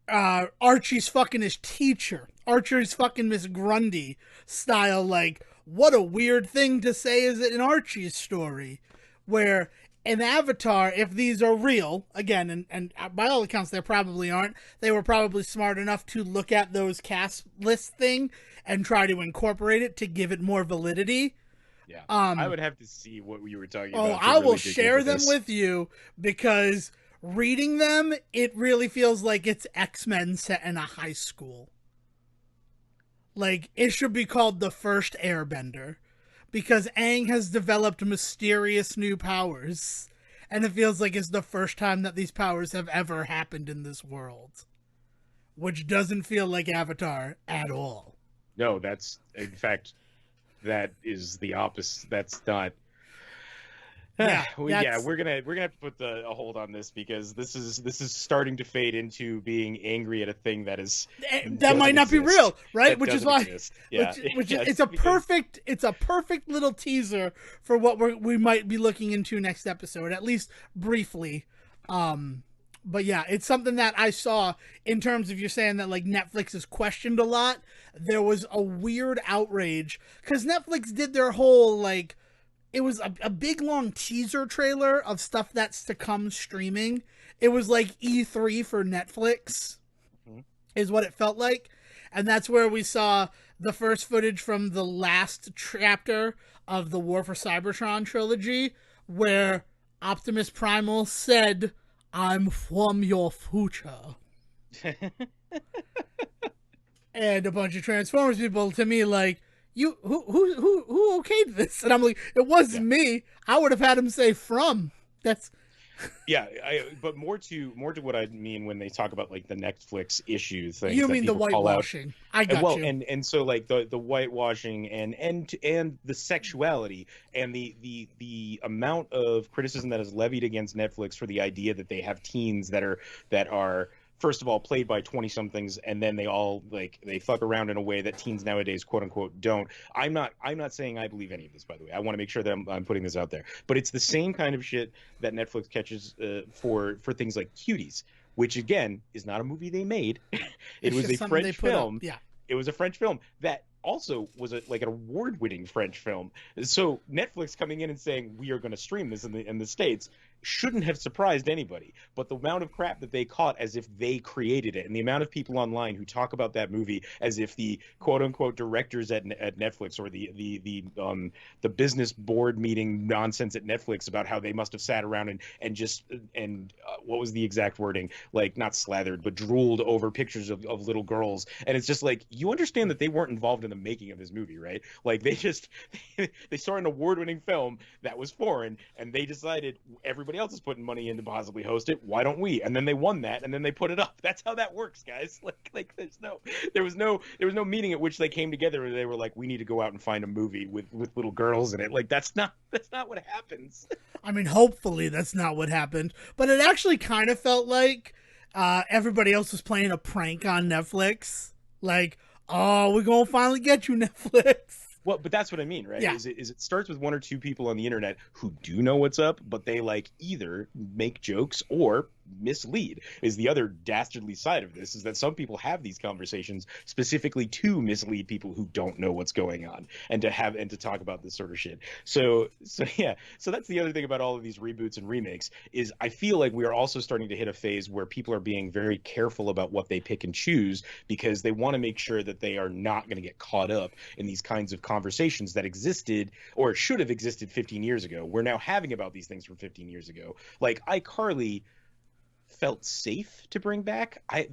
Archie's fucking his teacher. Archie's fucking Miss Grundy style. Like, what a weird thing to say is it in Archie's story, where in Avatar, if these are real, again, and by all accounts they probably aren't, they were probably smart enough to look at those cast list thing and try to incorporate it to give it more validity. Yeah, I would have to see what you were talking about. I really will dig share into them this. with you because reading them, it really feels like it's X-Men set in a high school. Like, it should be called The First Airbender because Aang has developed mysterious new powers, and it feels like it's the first time that these powers have ever happened in this world, which doesn't feel like Avatar at all. No, that's in fact that is the opposite. That's not. Yeah, Well, yeah, we're gonna have to put a hold on this because this is starting to fade into being angry at a thing that is that might not be real, right? That which is doesn't why, exist. Yeah, which yes, it's a because- perfect little teaser for what we might be looking into next episode, at least briefly. But yeah, it's something that I saw in terms of you're saying that like Netflix is questioned a lot. There was a weird outrage because Netflix did their whole like. It was a big long teaser trailer of stuff that's to come streaming. It was like E3 for Netflix, is what it felt like. And that's where we saw the first footage from the last chapter of the War for Cybertron trilogy, where Optimus Primal said, "I'm from your future." And a bunch of Transformers people to me like, you who okayed this? And I'm like, it wasn't me. I would have had him say from. That's yeah. But more to what I mean when they talk about like the Netflix issue things. you that mean the people call out. whitewashing. I got you. And so like the whitewashing and the sexuality and the amount of criticism that is levied against Netflix for the idea that they have teens that are first of all played by 20 somethings and then they all like they fuck around in a way that teens nowadays quote unquote don't. I'm not saying I believe any of this, by the way. I want to make sure that I'm putting this out there, but it's the same kind of shit that Netflix catches for things like Cuties, which again is not a movie they made. It was a French film. Yeah. It was a French film that also was like an award-winning French film. So Netflix coming in and saying we are going to stream this in the States, shouldn't have surprised anybody. But the amount of crap that they caught as if they created it, and the amount of people online who talk about that movie as if the quote unquote directors at Netflix, or the business board meeting nonsense at Netflix about how they must have sat around and just and what was the exact wording, like not slathered but drooled over pictures of little girls. And it's just like, you understand that they weren't involved in the making of this movie, right? Like they just they saw an award-winning film that was foreign, and they decided everybody else is putting money in to possibly host it, why don't we? And then they won that, and then they put it up. That's how that works, guys. Like there was no meeting at which they came together and they were like, we need to go out and find a movie with little girls in it. Like that's not what happens. I mean, hopefully that's not what happened, but it actually kind of felt like everybody else was playing a prank on Netflix. Like, oh, we're gonna finally get you, Netflix. Well, but that's what I mean, right? Yeah. Is it starts with one or two people on the internet who do know what's up, but they like either make jokes or mislead. Is the other dastardly side of this, is that some people have these conversations specifically to mislead people who don't know what's going on, and to talk about this sort of shit. So yeah, so that's the other thing about all of these reboots and remakes, is I feel like we are also starting to hit a phase where people are being very careful about what they pick and choose, because they want to make sure that they are not going to get caught up in these kinds of conversations that existed or should have existed 15 years ago. We're now having about these things from 15 years ago. Like iCarly felt safe to bring back. I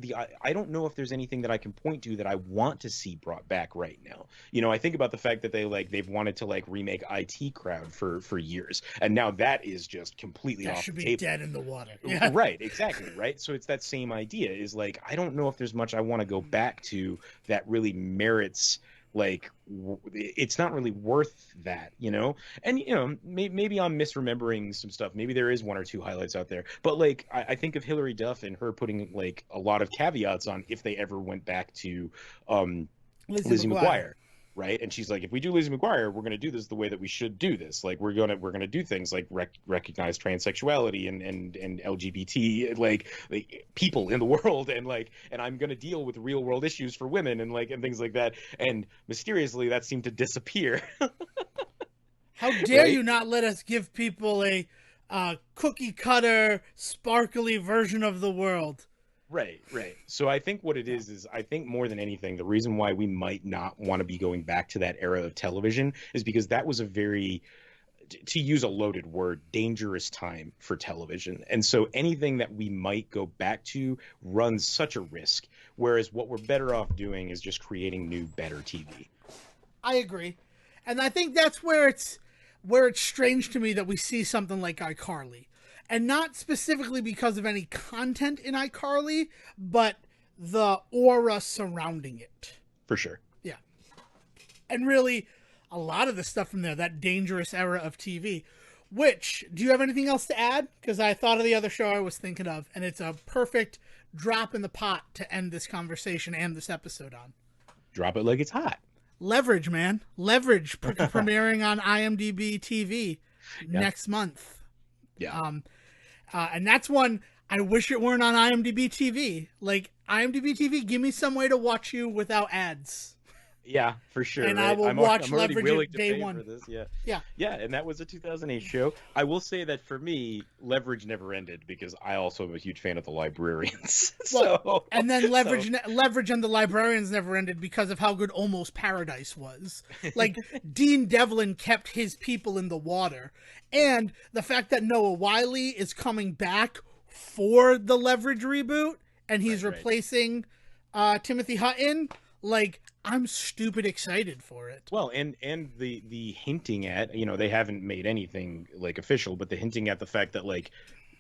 don't know if there's anything that I can point to that I want to see brought back right now. You know, I think about the fact that they've wanted to like remake IT Crowd for years, and now that is just completely That off should the be table. dead in the water. Yeah. Right, exactly, right. So it's that same idea, is like, I don't know if there's much I want to go back to that really merits, like it's not really worth that, you know. And you know, maybe I'm misremembering some stuff, maybe there is one or two highlights out there, but like I think of Hilary Duff and her putting like a lot of caveats on if they ever went back to Lizzie McGuire, right? And she's like, if we do Lizzie McGuire, we're going to do this the way that we should do this. Like we're going to do things like recognize transsexuality and LGBT like people in the world, and I'm going to deal with real world issues for women and things like that. And mysteriously that seemed to disappear. How dare Right? you not let us give people a cookie cutter, sparkly version of the world? Right. So I think what it is I think more than anything, the reason why we might not want to be going back to that era of television is because that was a very, to use a loaded word, dangerous time for television. And so anything that we might go back to runs such a risk. Whereas what we're better off doing is just creating new, better TV. I agree. And I think that's where it's strange to me that we see something like iCarly. And not specifically because of any content in iCarly, but the aura surrounding it. For sure. Yeah. And really, a lot of the stuff from there, that dangerous era of TV. Which, do you have anything else to add? Because I thought of the other show I was thinking of, and it's a perfect drop in the pot to end this conversation and this episode on. Drop it like it's hot. Leverage, man. Leverage, premiering on IMDb TV next month. Yeah. And that's one I wish it weren't on IMDb TV. Like, IMDb TV, give me some way to watch you without ads. Yeah, for sure. And right? I will watch I'm already Leverage willing at to day pay one. for this. Yeah. Yeah. Yeah, and that was a 2008 show. I will say that for me, Leverage never ended because I also am a huge fan of The Librarians. Well, and then Leverage and The Librarians never ended because of how good Almost Paradise was. Like, Dean Devlin kept his people in the water. And the fact that Noah Wyle is coming back for the Leverage reboot, and he's replacing Timothy Hutton, like, I'm stupid excited for it. Well, and the hinting at, you know, they haven't made anything like official, but the hinting at the fact that like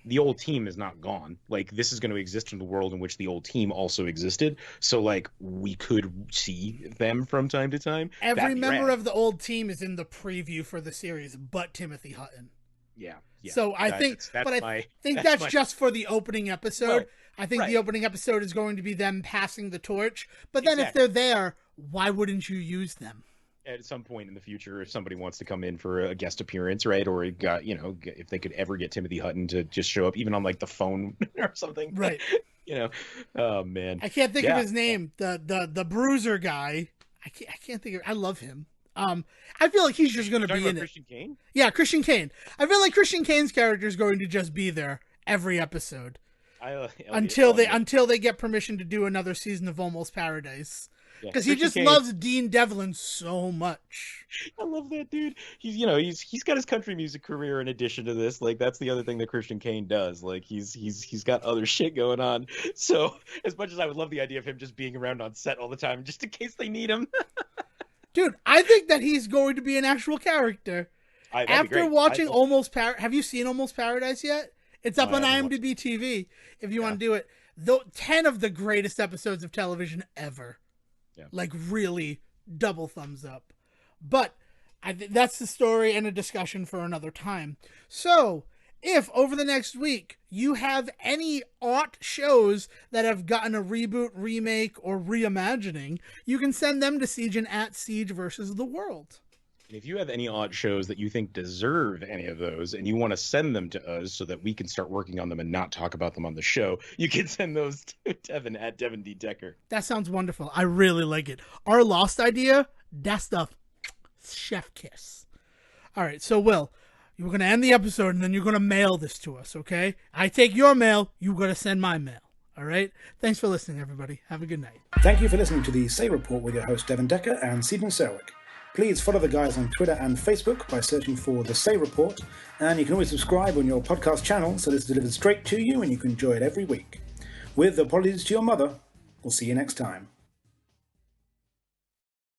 the old team is not gone. Like this is going to exist in the world in which the old team also existed. So like we could see them from time to time. Every member of the old team is in the preview for the series, but Timothy Hutton. Yeah. So I think that's just for the opening episode. Well, I think the opening episode is going to be them passing the torch. But then if they're there, why wouldn't you use them? At some point in the future, if somebody wants to come in for a guest appearance, right? Or got, you know, if they could ever get Timothy Hutton to just show up, even on like the phone or something, right? You know, oh man, I can't think of his name. The bruiser guy. I can't think of. I love him. I feel like he's just going to be in it. Christian Kane? Yeah, Christian Kane. I feel like Christian Kane's character is going to just be there every episode until they get permission to do another season of Almost Paradise. Because he just loves Dean Devlin so much. I love that dude. He's got his country music career in addition to this. Like, that's the other thing that Christian Kane does. Like, he's got other shit going on. So as much as I would love the idea of him just being around on set all the time, just in case they need him. Dude, I think that he's going to be an actual character. After watching Almost Paradise, have you seen Almost Paradise yet? It's up on IMDb TV if you want to do it. 10 of the greatest episodes of television ever. Yeah. Like, really, double thumbs up. But that's the story and a discussion for another time. So, if over the next week you have any aught shows that have gotten a reboot, remake, or reimagining, you can send them to Siege at Siege versus the World. If you have any aught shows that you think deserve any of those and you want to send them to us so that we can start working on them and not talk about them on the show, you can send those to Devon at Devon D. Decker. That sounds wonderful. I really like it. Our Lost idea, that's the chef kiss. All right, so Will, you're going to end the episode and then you're going to mail this to us, okay? I take your mail, you're going to send my mail. All right? Thanks for listening, everybody. Have a good night. Thank you for listening to the Say Report with your host, Devon Decker and Stephen Selwick. Please follow the guys on Twitter and Facebook by searching for The Say Report, and you can always subscribe on your podcast channel so it's delivered straight to you and you can enjoy it every week. With apologies to your mother, we'll see you next time.